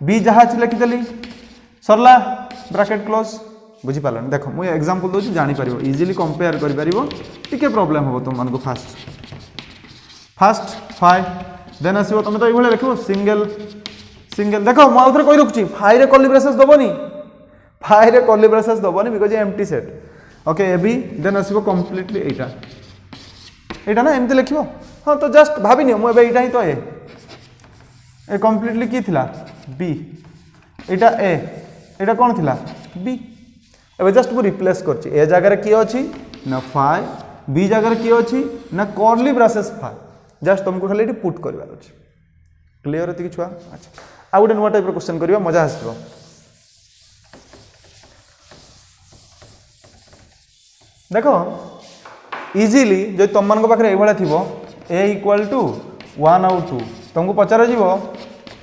बी जहा छि लिखि देली सरला ब्रैकेट क्लोज बुझीपार देख मुझे एग्जांपल दूसरी जापर इजिली कंपेयर कर प्रॉब्लम हम तुम मानक फास्ट 5 देन आसो तुम तो ये लिख सिंगल सिंगल देख मुझे कही रखुच्छी फाइव कली ब्रेसेस दबनी फाइव कली ब्रेसेस दबनी because empty set okay A B then आसो कम्प्लीटली यहाँ ना एमती लिख हाँ तो जस्ट भाविनि मुझे यहाँ ही तो ए कम्प्लीटली कि थिला बी एटा ए एटा कौन थिला बी एबे जस्ट मु रिप्लेस करछि ए जगह किए अच्छी ना फाइव बी जगह किए अच्छी ना कर्ली ब्रेसेस फाइव जस्ट तुमको खाली ये पुट करवार अच्छे क्लीयर ये छुआ अच्छा आ गोटे नुआ टाइप क्वेश्चन करवा मजा आसो देख इजिली जो तुम मान पाखे ये थी ए इक्वाल टू 1 आउ 2 तुमको पचार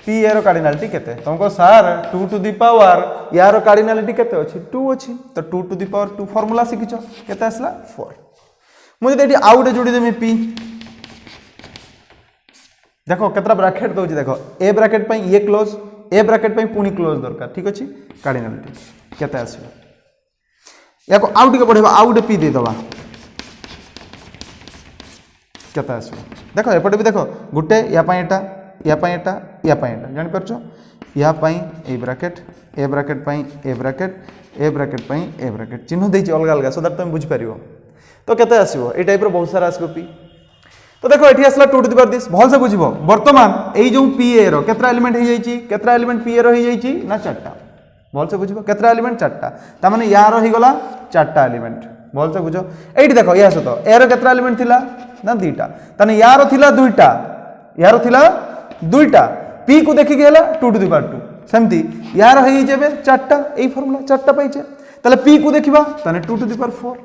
पी ए कार्डिनालिटी केते तुमको सार 2 टू दी पावर यार कार्डिनालिटी केते अछि 2 अछि तो 2 टू दी पावर 2 फार्मूला शिखिछ केते आसला 4 मुझे ये आउ गोटे जोड़ी देमी पी देखो केतरा ब्रैकेट दउछि देखो ए ब्रैकेट पई ये क्लोज ए ब्रैकेट पई पुनी क्लोज दरकार ठीक अछि कार्डिनालिटी केते आसीबो याको आउ टिके पढेबा आउ गोटे पी दे दबा केते आसीबो देखो एपटे भी देखो गुटे या पई एटा या पई एटा या पई एटा जानि परछो या पई ए ब्रैकेट पई ए ब्रैकेट पई ए ब्रैकेट चिन्ह देछि अलग अलग सो दैट तुम बुझि परिबो तो केते आसीबो ए टाइप रो बहुत सारा आसीबो पी तो देखो एठी आसला 2 टू द पावर दिस भल से बुझिबो वर्तमान एई जो पी ए रो केतरा एलिमेंट हे जाईची केतरा एलिमेंट पी ए रो हे जाईची ना चारटा भल से बुझिबो केतरा एलिमेंट चारटा ता माने या रो हे गला चारटा एलिमेंट भल से बुझो एठी देखो या सतो ए रो केतरा एलिमेंट थिला ना दुईटा ताने या रो थिला दुईटा या रो थिला दुईटा पी को देखि गेला 2 टू द पावर 2 सेमती या रो हे जेबे चारटा एई फार्मूला चारटा पाइचे ताले पी को देखिबा ताने 2 टू द पावर 4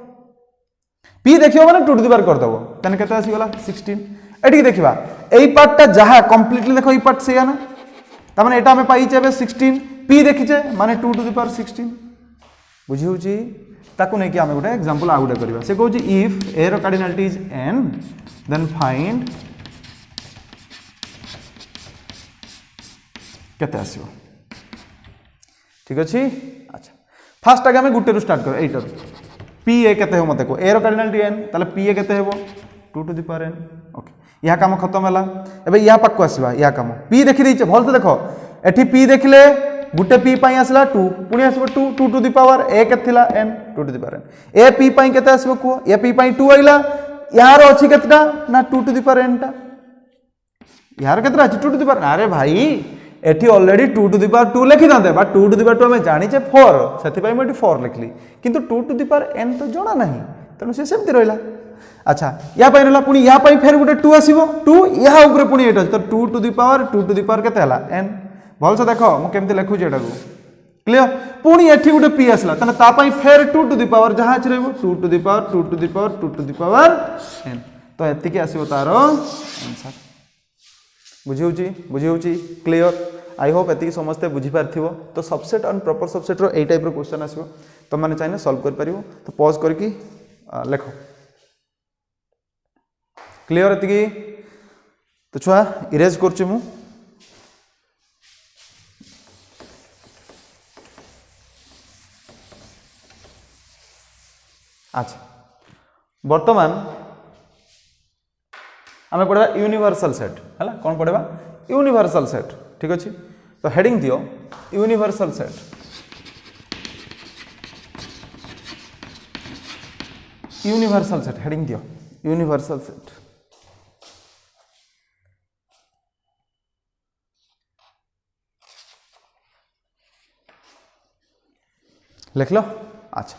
पी देखियो माने 2 टू द पावर कर दबो तने केते आसी गला 16 एठी देखिबा एई पार्टटा जहा कंप्लीटली देखो एई पार्ट से ना त माने एटा हमें पाइचे बे 16 पी देखिचे माने 2 टू द पावर 16 बुझी होची ताकू नै कि हमें गोटे एग्जांपल आ गोटे करबा से कहूची इफ ए रो cardinality is n then find केते आसीबो ठीक अछि अच्छा फास्ट आगे हमें गुटे रु स्टार्ट कर एटा पी ए केते हो मते को ए रो कार्डिनालिटी n ताले पी ए केते हेबो 2 to the power n okay या काम खत्म हला एबे या पक्को आसीबा या काम पी देखि दैछ भल से देखो एठी पी देखले गुटे पी पाई आसला 2 पुनी आसबो 2 टू द पावर ए केते थिला n 2 to the power n A P पाई केते आसबो को ए पी पाई 2 आइला यार अछि केतटा ना 2 टू द पावर n टा यार केतरा अछि 2 टू द पावर अरे भाई एठी ऑलरेडी 2 टू द पावर 2 लिखि दांते बा 2 टू द पावर 2 हमें जानि छे 4 सेति पाई मैं 4 लिखली किंतु 2 टू द पावर n तो जणा नाही तनु से सेमति रहला अच्छा या पाई रहला पुनी या पाई फेर गुटे 2 आसीबो 2 या ऊपर पुनी एटा तो 2 टू द पावर केते हला n भल से देखो मु केमति लिखु जे एटा को क्लियर पुनी एठी गुटे p आसला तने ता पाई फेर 2 टू द पावर जहा छ रहबो 2 to the power 2 to the power 2 to the power n तो एति के आसीबो तारो आंसर बुझी होची क्लियर आई होप एति समस्ते बुझी पारथिबो तो सबसेट एंड प्रॉपर सबसेट रो ए टाइप रो क्वेश्चन आसीबो तो माने चाइना सॉल्व कर परिबो तो पॉज करके लेखो क्लियर एति तो छुआ इरेज करछु मु अच्छा वर्तमान आमे पढ़ा यूनिवर्सल सेट है कौन पढ़ा यूनिवर्सल सेट ठीक अच्छे तो हेडिंग दियो यूनिवर्सल सेट हेडिंग दियो यूनिवर्सल सेट लिख लो अच्छा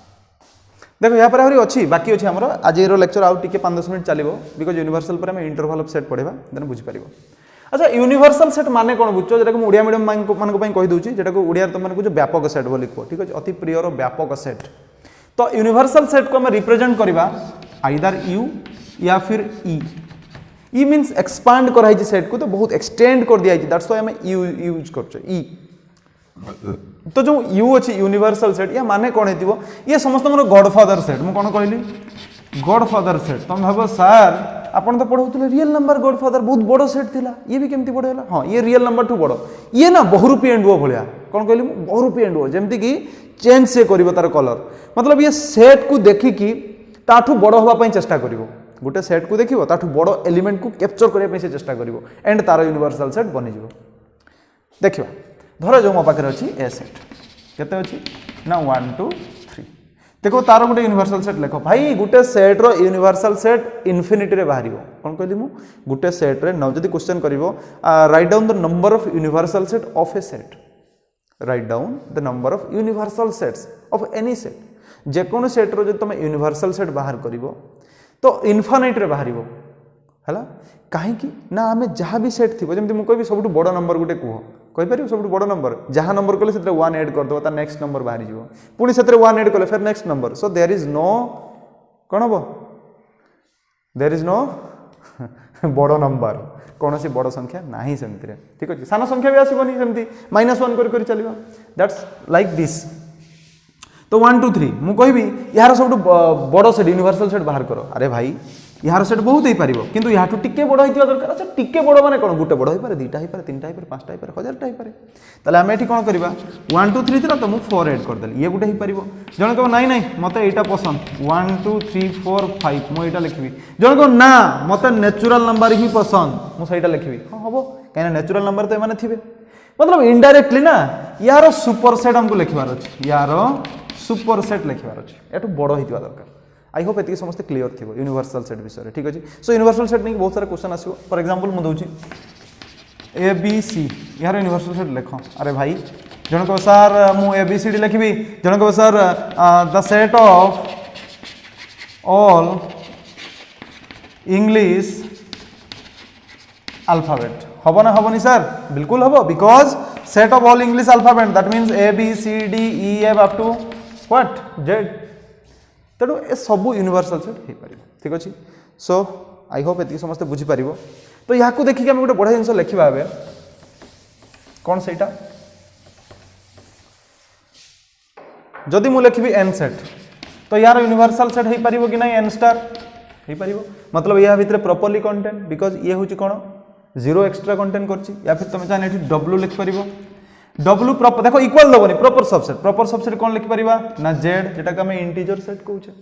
देखो यहाँ पर आहरी अच्छी बाकी अच्छी आमर आज ये लेक्चर आउ टिके 5-10 मिनट चलो बिकज यूनिवर्सल पर हमें इंटरवल ऑफ सेट पढ़ा देन बुझीपर अच्छा यूनिवर्सल सेट माने कौन बुझ जो ओडिया मीडियम मान कही दूसरी जेटा को ओडिया तुम जो व्यापक सेट बोली कह ठीक अच्छे अति प्रियर व्यापक सेट तो यूनिवर्सल सेट को हमें रिप्रेजेंट करवा आइदर यू या फिर ई मीन्स एक्सपांड कराई सेट को तो बहुत एक्सटेंड कर दिया दैट्स व्हाई हमें यू यूज कर ई तो जो यू अच्छी यूनिवर्सल सेट या माने कौन है ये समस्त गॉडफादर सेट मुझे कौन कहली गॉडफादर सेट तुम भाव सार आपन तो पढ़ाउतले रियल नंबर गॉडफादर बहुत बड़ सेट थिला ये भी केमती बड़ हैला हां ये रियल नंबर ठू बड़ ये ना बहुरूपी एंडुओ भलिया कोन कहली बहुरूपी एंडुओ जेमती कि चेंज से करिवो तार कलर मतलब ये सेट को देखि कि ताठू बड़ होबा पई चेष्टा करिवो गोटे सेट को देखिवो ताठू बड़ एलिमेंट को कैप्चर करिया पई से चेष्टा करिवो एंड तार यूनिवर्सल सेट बनि जिवो देखिबा धर जो मो पाखरे अछि ए सेट केते अछि ना 1 2 3 देखो तार गोटे यूनिवर्सल सेट लेखो भाई गोटे सेट रो यूनिवर्सल सेट इन्फिनिटी रे बाहरिवो कोन कहली मु गोटे सेट रे न जदी क्वेश्चन करिवो write down the number of universal set of A set write down the number of universal sets of any set जे कोन सेट रो जे तुम यूनिवर्सल सेट बाहर करिवो तो इनफिनिट रे बाहरिवो हला काहे कि ना हमें जहाँ भी सेट थी जमी मुझे कहबी सब बड़ नंबर गोटे कह कहीपर सब बड़ नंबर जहाँ नंबर कले से 1 ऐड करदे तार नेक्स्ट नंबर बाहरी जीवो पुणी से 1 ऐड कले फिर next number so there is no कौन हम देयर इज नो बड़ नंबर कौन सी बड़ संख्या नहीं सेमती ठीक अच्छे सान संख्या भी आसबनी सेमती -1 कर चलवा दैट्स लाइक दिस तो 1 2 3 मु कहबी यार सब बड़ सेट यूनिवर्सल सेट बाहर करो अरे भाई यार सेट बहुत ही पारिबो किंतु या टिके बड़ होइतिबा दरकार अच्छा टिके बड़ माने कोन गुटे बड़ होई पारे दुईटा होई पारे तीनटा होई पारे पांचटा होई पारे हजारटा होई पारे ताले हम एठी कोन करबा 1 2 3 थिला तो मु 4 ऐड कर देली ये गुटे होई पारिबो जण को नहीं नहीं मते एटा पसंद 1 2 3 4 5 मु एटा लिखबी जण को ना मते नेचुरल नंबर ही पसंद मु सेटा लिखबी हां हबो काहे नेचुरल नंबर तो माने थिबे मतलब इनडायरेक्टली ना यार सुपर सेट हमको लिखबार अछि यार सुपर सेट लिखबार अछि एटू बड़ होइतिबा दरकार आई होप एति समस्त क्लियर थी यूनिवर्सल सेट विषय ठीक अच्छे सो यूनिवर्सल सेट नहीं बहुत सारा क्वेश्चन आसो फॉर एग्जांपल मु दूची ए बी सी यार यूनिवर्सल सेट लिख अरे भाई जन को सर मु ए बी सी डी लिखबी जन को sir the set of all English alphabet हबो ना हबोनी सर बिल्कुल हबो because set of all English alphabet that means A B C D E F up to what Z तेणु ए सब यूनिवर्सल सेट हो पार ठीक अच्छे सो आई होप ये समस्त बुझीपार तो यहाँ देखिए आम गोटे बढ़िया जिन लिखा ए कौन से जदि मु लिखी एन सेट तो यार यूनिवर्सल सेट हो पार कि ना एन स्टार हो पार मतलब या भितर प्रॉपर्ली कंटेंट बिकॉज ये हूँ कौन 0 एक्सट्रा कंटेंट करछि या फिर तुम चाहे डब्ल्यू लिख पार डब्ल्यू प्रॉपर देखो इक्वल दबनी प्रॉपर सबसेट कौन लिखि परिबा ना जेड जेटा हम इंटीजर सेट कहूचे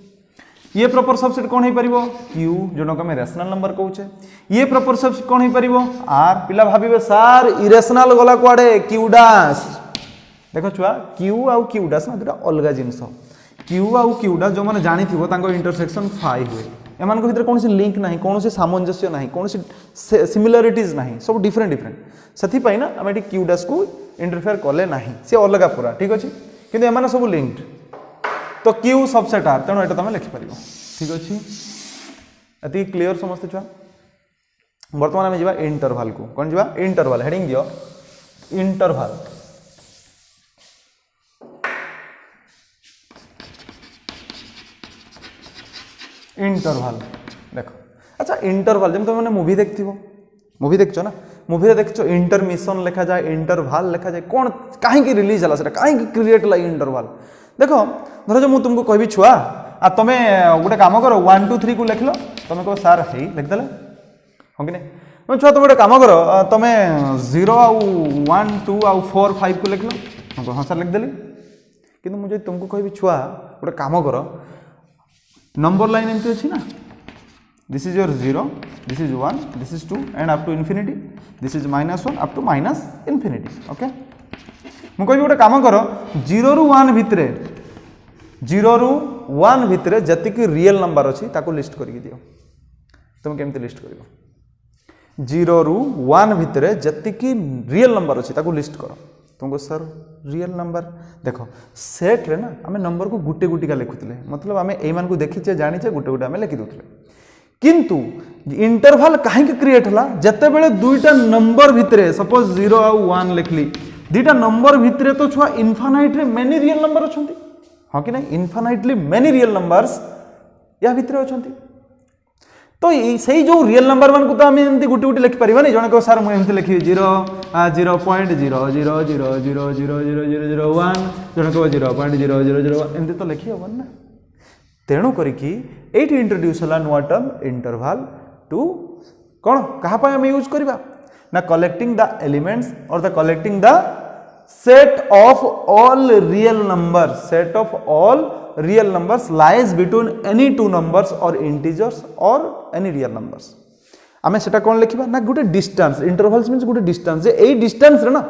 ये प्रॉपर सबसेट कौन हो पारिबो क्यू जोटा हम रेशनल नंबर कहूचे ये प्रॉपर सबसेट कौन हो पारिबो आर पिला भाबिबे सर इरेशनल गला कुआडे क्यू डैश देखो छुआ क्यू आउ क्यू डैश ना दुटा अलग जिंस क्यू आउ क्यू डैश जो माने जानि थिबो तांको इंटरसेक्शन फाई हुए एमान को भीतर कौन सी लिंक नहीं कौन सी सामंजस्य नहीं कौन सी सिमिलरिटीज नहीं सब डिफरेंट डिफरेंट से ना आम ये क्यू डैश को इंटरफेयर कले नहीं सी अलग पूरा ठीक अच्छे किंतु एमाने सब लिंक्ड तो क्यू सबसेट आर तेणु ये तुम लिखिपर ठीक अच्छे ये क्लीयर समस्त छुआ बर्तमान आम जा इंटरवाल को कौन जा इंटरवाल हेडिंग दियो इंटरवाल इंटरवाल देखो अच्छा इंटरवाल जब तुम मूवी देखो मूवी देखो ना मूवी देखो इंटरमिशन लिखा जाए इंटरवाल लिखा जाए कौन कहीं रिलीज है कहीं क्रिएट है इंटरवाल देखो धर जो मुझे तुमको कहबी छुआ आ तुम्हें गोटे काम कर 1 2 3 को लिख लो तुम्हें कह सार है लिखदे हाँ कि नहीं छुआ तुम गोटे काम कर तुम्हें 0 आउ 1 2 आउ 4 5 को लिख लो हाँ सर लिखदेली कि मुझे तुमको कहबी छुआ गोटे काम कर नंबर लाइन एमती अच्छी ना this is your 0 this is 1 this is 2 and up to infinity this is -1 up to minus infinity okay मु कहबी गोटे काम कर 0 रु 1 भितरे 0 रु 1 भितरे जतिक रियल नंबर अच्छी ताको लिस्ट करके दियो तुम केमती लिस्ट कर 0 रु 1 भितरे जतिक रियल नंबर अच्छी ताको लिस्ट कर तुमको सर रियल नंबर देखो सेट रे ना आम नंबर को गुटे गुटिका लिखुले मतलब आम एमान को देखीचे जानीचे गुटे गुटे आम लिखि दूसरे किंतु इंटरवल कहीं क्रिएट होला जते बेले दुईटा नंबर भितरे सपोज 0 आउ 1 लिखली दुईटा नंबर भितरे तो छुआ इनफाइनाइट रे मेनी रियल नंबर अछंती हाँ कि नहीं इनफाइनाइटली मेनी रियल नंबर्स या भितरे अछंती तो सही जो रियल नंबर मान को तो आम एमती गुटे गुटे लिखि पारिबानी जने को सर मुझे एमती लिखी 0.000000001 जने को 0.0001 एमती तो लिखि हबन ना तेणु करिकी एटी इंट्रोड्यूस होला नुआ टर्म इंटरवल टू कौन कहाँ आम यूज करवा ना कलेक्टिंग द एलिमेंट्स और the collecting the set of all real number set of all real numbers lies between any two numbers और इंटीजर्स और एनी रियल नंबर्स आमे सेटा कौन लिखा ना गोटे डिस्टेंस इंटरवल्स मीन्स गोटे डिस्टेंस ए डिस्टेंस रे ना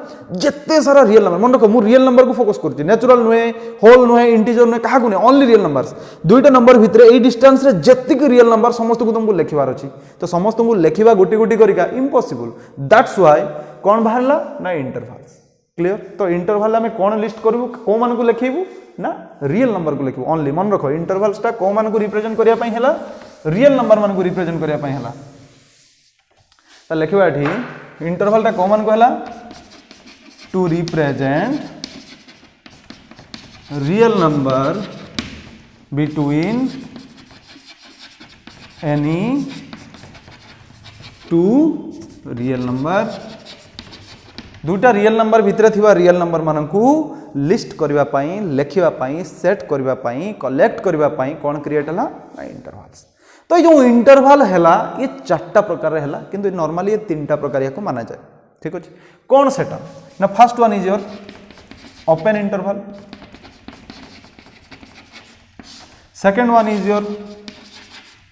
जिते सारा रियल नंबर मन रख मु रियल नंबर को फोकस करूँ नेचुरल नुहे होल नुहे इंटीजर नुहे क्या नुहे ओनली रियल नंबर्स दुईटा नंबर भितर ए डिस्टेंस रे जतिक रियल नंबर समस्त को तुमको लिखबार अच्छी तो समस्त को लिखा गोटी गोटी करिका इम्पॉसिबल दैट्स व्हाई कौन बाहरला ना इंटरवल्स क्लियर तो इंटरवल आम कौन लिस्ट करूँ कौ मान को लिखेबू ना रियल नंबर को लिखू ओनली मन रख इंटरवल्सटा कौ मान को रिप्रेजेंट करने रियल नंबर मान को रिप्रेजेंट करने लिखा ये इंटरवल कौन मान को to represent real number between any two real number दुटा रियल नंबर भितर थिबा रियल नंबर मान को लिस्ट करबा पई लिखिबा पई सेट करबा पई कलेक्ट करबा पई कौन क्रिएट हला इंटरवल्स तो ये जो इंटरवल है ये चार्टा प्रकार है किंतु नॉर्मली ये तीनटा प्रकार को माना जाए ठीक अच्छे कौन सेटा ना first one is your open interval second one is your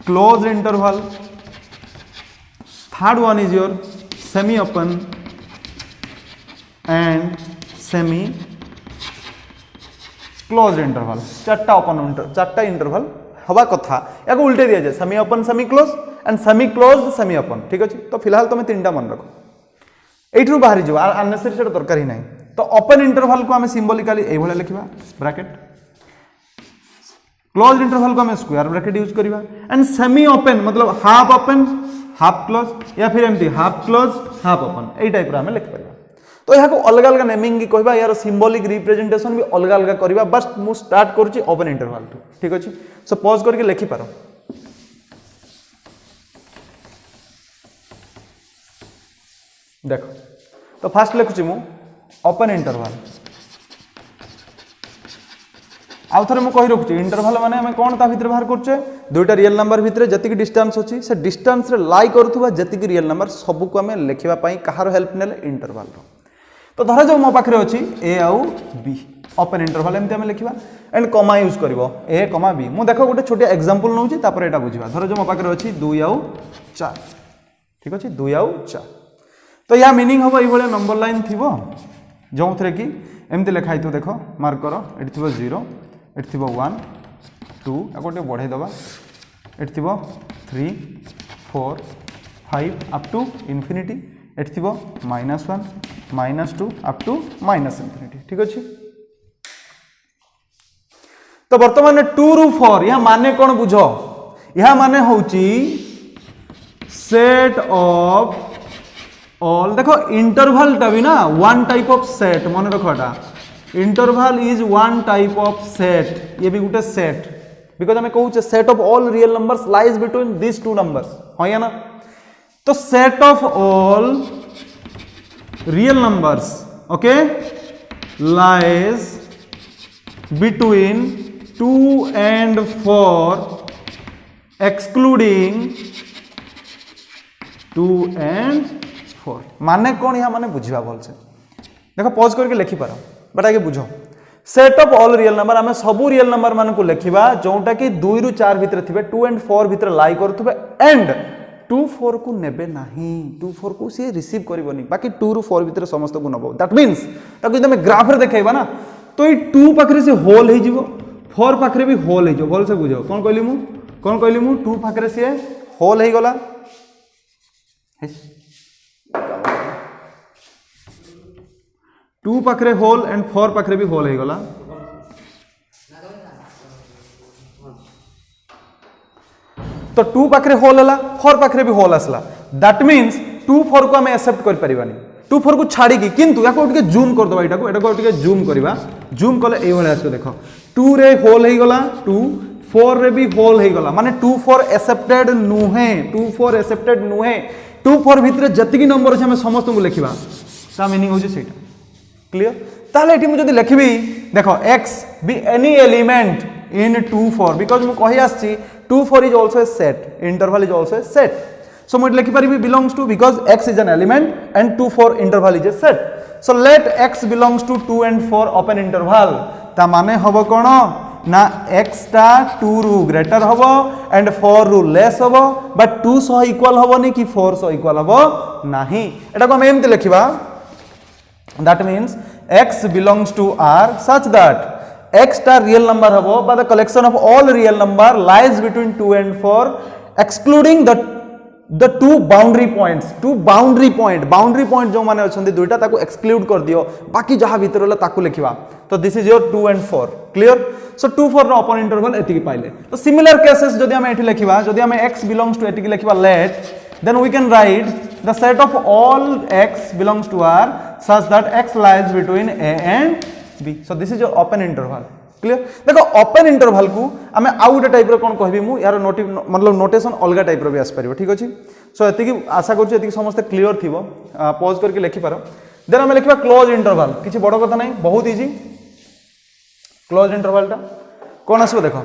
close interval third one is your semi open and semi close interval चार्टा ओपन चार्टा इंटरवल हवा कथा या उल्टे दिया जाए semi open semi close and semi close semi open ठीक अच्छे तो फिलहाल तुम तीनटा मन रख यू बाहरी जाओ अननेसेसरी से दरकार ही नहीं तो ओपन इंटरवल को आम सिंबलिकली ये लिखा ब्रैकेट क्लोज इंटरवल को आम स्क्वायर ब्रैकेट यूज करवा एंड सेमी ओपन मतलब हाफ ओपन हाफ क्लोज या फिर एमती हाफ क्लोज हाफ ओपन यही टाइप आम लिखिपर तो यहाँ को अलग अलग नेमिंग की कहबा यार सिंबॉलिक रिप्रेजेंटेशन भी अलग अलग करवा बस मु स्टार्ट करुच्ची ओपन इंटरवल टू ठीक अच्छे सो पॉज करके लिखि पार देख तो फास्ट लिखुची मु ओपन इंटरवल आउ थे मुझे कही रखुची इंटरवल माने हमें कौन ता भीतर बाहर करछे दुईटा रियल नंबर भीतर जतिक डिस्टेंस अच्छी से डिस्टेंस रे लाई करुवा जतिक रियल नंबर सबको आम लिखा कहार हेल्प ने इंटरवल तो धरा जाओ मो पाखे अच्छी ए आउ बी ओपन इंटरवल एमती आम लिखा एंड कमा यूज कर ए कमा बी मु देख गोटे छोटिया एग्जांपल नौ तापर एटा बुझा धर जो मो पाखे अच्छी 2 आउ 4 ठीक अच्छे 2 आउ 4 तो या मीनिंग हम ये नंबर लाइन थी जो थे कि एमती लिखाई थो देख मार्क कर ये थी 0 ये थी 1 2 या गोटे बढ़ाई दबा ये थी 3 4 5 अप टू इनफिनिटी ये थी -1 -2 अप टू -इनफिनिटी ठीक अच्छे तो बर्तमान 2 रू 4 यह माने कौन बुझ यह माने होची सेट ऑफ ऑल देखो इंटरवल टा भी ना वन टाइप ऑफ सेट मन रखा interval is one type of set ये भी गोटे सेट बिकॉज हमें कहूँ set of all real numbers lies between this two numbers हाँ या ना तो set of all real numbers okay lies between 2 and 4 excluding 2 and 4 माने कौन यहाँ माने बुझा भल से देखो पॉज करके लिखि पार बट आगे बुझ set of all real number आम सब रियल नंबर मान को लिखा जोटा कि 2 रू 4 भितर थे 2 and 4 भितर लाई करुवे एंड 2 4 को नेबे नहीं 2 4 को सी रिसीव करबनी बाकी 2 रू 4 भितर समस्त को नब दैट मीन्स ताकि तुम ग्राफ रे देखैबा ना तो ये 2 पाखरे से होल हो जिवो 4 पाखरे भी होल हो भल से बुझ कौन कहली मु 2 पाखरे सी होल हो गला 2 पाखरे होल एंड 4 पाखरे भी होल हो गला तो 2 पाखरे होल है 4 पाखरे भी होल आसला दैट मीन्स 2 4 को आम एक्सेप्ट कर परिबानी 2 4 को छाड़ी किंतु या टिके जूम कर दबा एटा को टिके जूम करबा जूम कले ए भले आसो देखो 2 रे होल हो गला 2 4 रे भी होल हो गला माने 2 4 एक्सेप्टेड नुहे 2 4 एक्सेप्टेड नुहे 2 4 भितर जतिकी नंबर अछि हम समस्त को लिखिबा ता मीनिंग होजे सेटा क्लियर ताले एठी मु जदी लिखिबी देखो x be any element in 2 4 because मु कहि आछि 2 4 is also a set interval is also a set So मुझे लिखि परिबी belongs to because x is an element and 2 4 interval is a set. So let x belongs to 2 and 4 open interval. ता माने हबो कोन ना x टा 2 रु greater हबो and 4 रु लेस हबो बट 2 सह इक्वल हबो नि कि 4 सह इक्वल हबो नाही एटा को हम एमते लिखिबा that means x belongs to R such that x टा real number हबो but the collection of all real number lies between 2 and 4 excluding the two boundary points boundary point जो माने अछंती दुईटा ताको एक्सक्लूड कर दियो बाकी जहा भीतर होला ताको लिखिबा तो this is your 2 and 4 clear so 2 4 रो ओपन इंटरवल एति की पाइले तो सिमिलर केसेस जदि हम एठी लिखिबा जदि हम x belongs to एति की लिखिबा late then we can write the set of all x belongs to R such that x lies between a and b so this is your open interval clear देखो open interval को आमे आउ गोटे type रो कोन कहबी मु यार मतलब notation अलगा टाइप रो भी आस परिबो ठीक अछि सो एति की आशा करछु एति की समस्त क्लियर थिबो पॉज करके लिखि पारो देन हम लिखबा क्लोज इंटरवल किछि बड़ कथा नै बहुत इजी क्लोज इंटरवल टा कोन आसबो देखो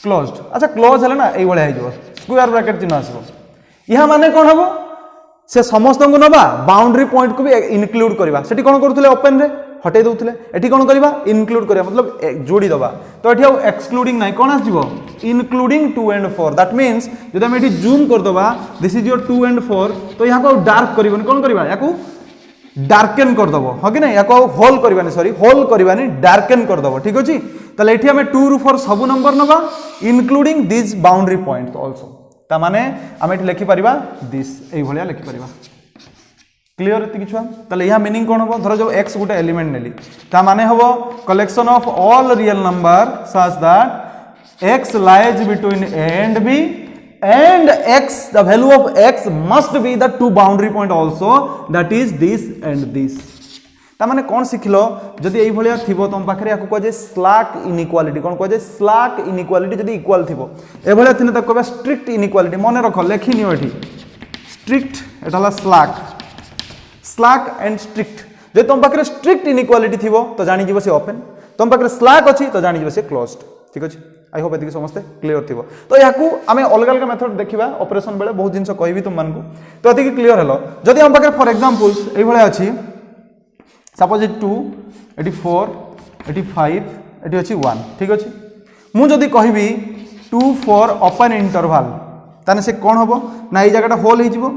क्लोज्ड अच्छा क्लोज हले ना एई बळे आइ जबो स्क्वायर ब्रैकेट चिन्ह आसबो इहा माने कोन हबो से समस्त को नबा बाउंड्री पॉइंट को भी इंक्लूड करबा सेठी कोन करथले ओपन रे हटे दउथले एठी कोन करबा इंक्लूड करबा मतलब जोड़ी दबा तो एठी एक्सक्लूडिंग नाही कोन आसीबो इंक्लूडिंग 2 and 4 दैट मींस जदि हम एठी जूम कर दबा दिस इज योर 2 and 4 तो यहां को डार्क करबनी कोन करबा याकू डार्कन कर दबो हो कि नै याको होल करबानी सॉरी होल करबानी डार्कन कर दबो ठीक अछि तले एठी हम 2 ru 4 सब नंबर नबा including this boundary points also ता माने हम एठी लिखि परिबा दिस एई भलिया लिखि परिबा क्लियर एति किछुआ तले यहा मीनिंग कोन हो धरो जो x गुटे एलिमेंट नेली ता माने हबो collection of all real number such that x lies between a and b and x the value of x must be the two boundary point also that is this and this ता माने कोन सिखलो जदी एई भलिया थिबो तम पाखरे याको कजे slack inequality कोन कजे slack inequality जदी इक्वल थिबो ए भलिया थिने त कहबा स्ट्रिक्ट इनइक्वालिटी मने रखो लेखि नियो एठी स्ट्रिक्ट एटाला स्लैक एंड स्ट्रिक्ट जे तुम पाखरे स्ट्रिक्ट इनइक्वालिटी थिबो तो जानि जीवो से ओपन तुम पाखरे स्लैक अछि तो जानि जीवो से क्लोज्ड ठीक अछि आई होप एति समस्त क्लियर थिबो तो याकू आमे अलग अलग मेथड देखिबा ऑपरेशन बेले बहुत जिंस कहबी तुम मानकू तो एति क्लियर हलो जदी हम पाखरे फॉर एग्जांपल्स एई भले अछि सपोज 2 एटी 4 एटी 5 एटी अछि 1 ठीक अछि मु जदी कहबी 2 4 ओपन इंटरवल ताने से कोन हबो ना एई जगहटा होल हे जिवो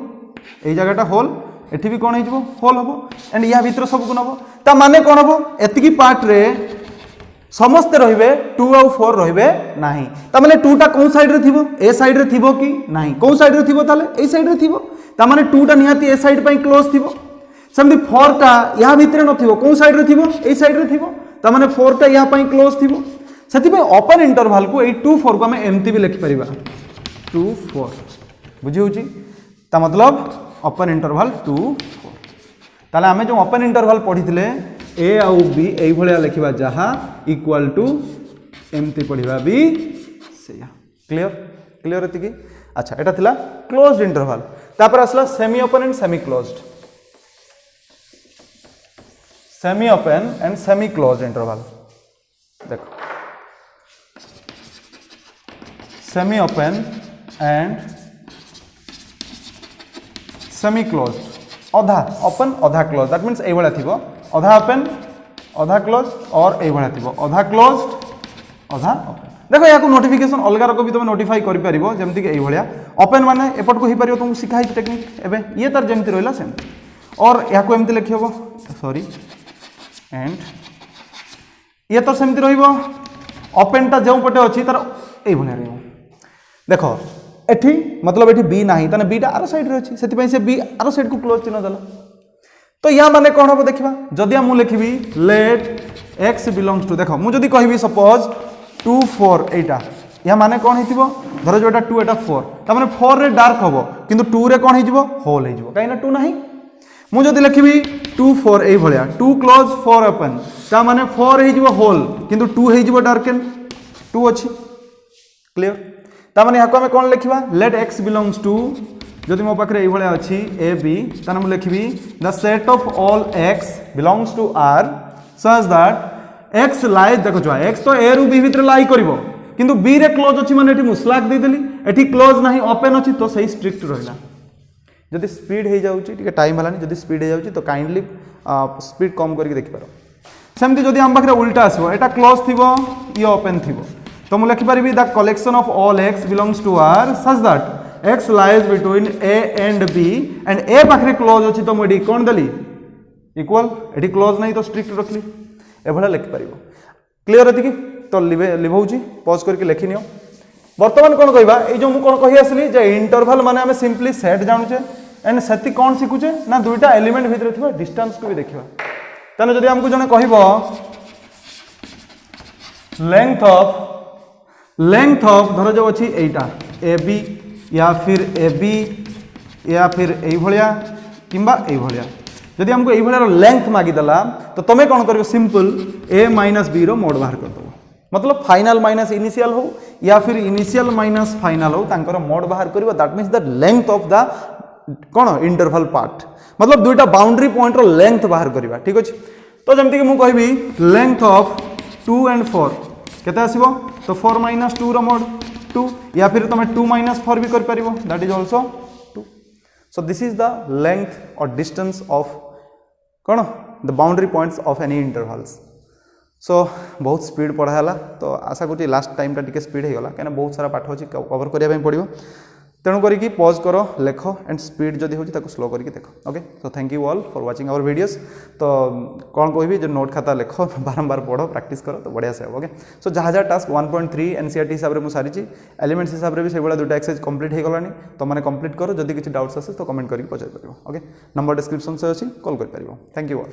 एई जगहटा होल एठी भी कोन हे जिवो होल हबो एंड या भीतर सब को नबो ता माने कोन हबो एति की पार्ट रे समस्त रहिबे 2 और 4 रहिबे नाही ता माने 2 टा कोन साइड रे थिबो ए साइड रे थिबो कि नाही कोन साइड रे थिबो ताले ए साइड रे थिबो ता माने 2 टा निहाती ए साइड पई क्लोज थिबो सेमती 4 टा या भीतर न थिबो कोन साइड रे थिबो ए साइड रे थिबो ता माने 4 टा या पई क्लोज थिबो सेति पे ओपन इंटरवल को 8 2 4 को हम एमती भी लिखि परिबा 2 4 बुझी होची ता मतलब ओपन इंटरवल 2 4 ताले हमें जो ओपन इंटरवल पढिथिले a आउ b एई भलिया लिखिबा जहा इक्वल टू एमती पढिबा भी सेया क्लियर एति की अच्छा एटा थिला क्लोज्ड इंटरवल तापर असला semi open and semi closed semi open and semi closed interval देखो semi open and semi closed अधा ओपन अधा क्लोज दैट मींस एई भला थिबो अधा ओपन अधा क्लोज और एई भला थिबो अधा क्लोज्ड अधा ओपन देखो याको नोटिफिकेशन अलगा रको भी तुम नोटिफाई करि परिबो जेमति कि एई भलिया ओपन माने एपट को ही परिबो तुम सिखाई टेक्निक एबे ये तार जेमति रहला सेम और याको एमति लिखिबो सॉरी एंड ये तो सेमति रहिबो ओपन ता जेउ पटे अछि तार एई भलिया रहइबो देखो एठी मतलब एठी बी नाही तने बी टा आरो साइड रे अछि सेति पई से बी आरो साइड को क्लोज चिन्ह दला तो या माने कोन होबो देखिबा जदी हम लिखिबी लेट x बिलोंग्स टू देखो मु जदी कहबी सपोज 2 4 एटा या माने कोन हितिबो धरो जो एटा 2 एटा 4 ता माने 4 रे डार्क होबो किंतु 2 रे कोन हिजिबो होल हिजिबो काईना 2 नाही मु जदी लिखिबी 2 4 एई भलिया 2 क्लोज 4 ओपन ता माने 4 हिजिबो होल किंतु 2 हिजिबो डार्कन 2 अछि क्लियर ता माने याको हम कोन लिखिबा लेट x बिलोंग्स टू जदि मो पाखरे एई भलिया अछि a b ताने हम लिखिबी the set of all x belongs to r such that x lies देखो जो x तो a रु b भीतर लाई करबो किंतु b रे क्लोज अछि माने एठी मु स्लैक दे देली एठी क्लोज नाही ओपन अछि तो सही स्ट्रिक्ट रहिला जदि स्पीड हो जाउची ठीक टाइम हलानी जदि स्पीड हो जाउची तो काइंडली स्पीड कम करके देखि पारो सेमती जदि हम पाखरे उल्टा आसो एटा क्लोज थिबो ये ओपन थिबो तो मु लिखि परिबि the collection of all x belongs to r such that x lies between a and b and a पाखरे क्लोज अछि तो मुडी कोन दली इक्वल एठी क्लोज नहीं तो स्ट्रिक्ट रखली एभला लिखि परिबो क्लियर अछि कि तो लिभौची पॉज करके लिखि नियो वर्तमान कोन कहबा ए जो मु कोन कहि आसली जे इंटरवल माने हमें सिंपली सेट जानुचे एंड सेति कोन सिकुचे ना दुईटा एलिमेंट भितर थिबा डिस्टेंस को भी देखिबा तने जदि हमकु जने कहबो लेंथ ऑफ धर जो अछि एटा AB या फिर एई भलिया किंबा एई भलिया जदि हमको एई भलिया लेंथ मागी दला तो तमे कोन करबो सिंपल a - b रो मोड बाहर कर दो मतलब फाइनल माइनस इनिशियल हो या फिर इनिशियल माइनस फाइनल हो तांकर मोड बाहर करिवो that means the length of the कोन इंटरवल पार्ट मतलब दुईटा बाउंड्री पॉइंट रो लेंथ बाहर करिवा ठीक अछि तो जेमति कि मु कहबी लेंथ ऑफ 2 and 4 केते आसीबो तो 4 - 2 रो मोड 2 या फिर तमे 2 - 4 भी कर परिबो that is also 2 so this is the length और डिस्टेंस ऑफ कोन the boundary points of any intervals so बहुत स्पीड पढ़ाला तो आशा करूँ लास्ट टाइम टी स्पीड होगा कहीं बहुत सारा पाठ अच्छी कवर करने पड़ो तेणु करी पॉज कर लेख एंड स्पीड जदि हो स्लो करके देख okay so thank you all for watching our videos तो कौन कहबी जो नोट खाता लेख बारंबार पढ़ प्रैक्टिस कर तो बढ़िया से ओके सो जहाँ जहाँ टास्क 1.3 एनसीईआरटी हिसाब से सारी एलिमेंट्स हिसाब से भी से दुटा एक्सरसाइज कंप्लीट हो गलानी तो मैंने कंप्लीट करो जदि किसी डाउट्स आसे तो कमेंट करके पचार पार ओके नंबर डिस्क्रिप्शन से अच्छी कॉल कर पार थैंक यू ऑल।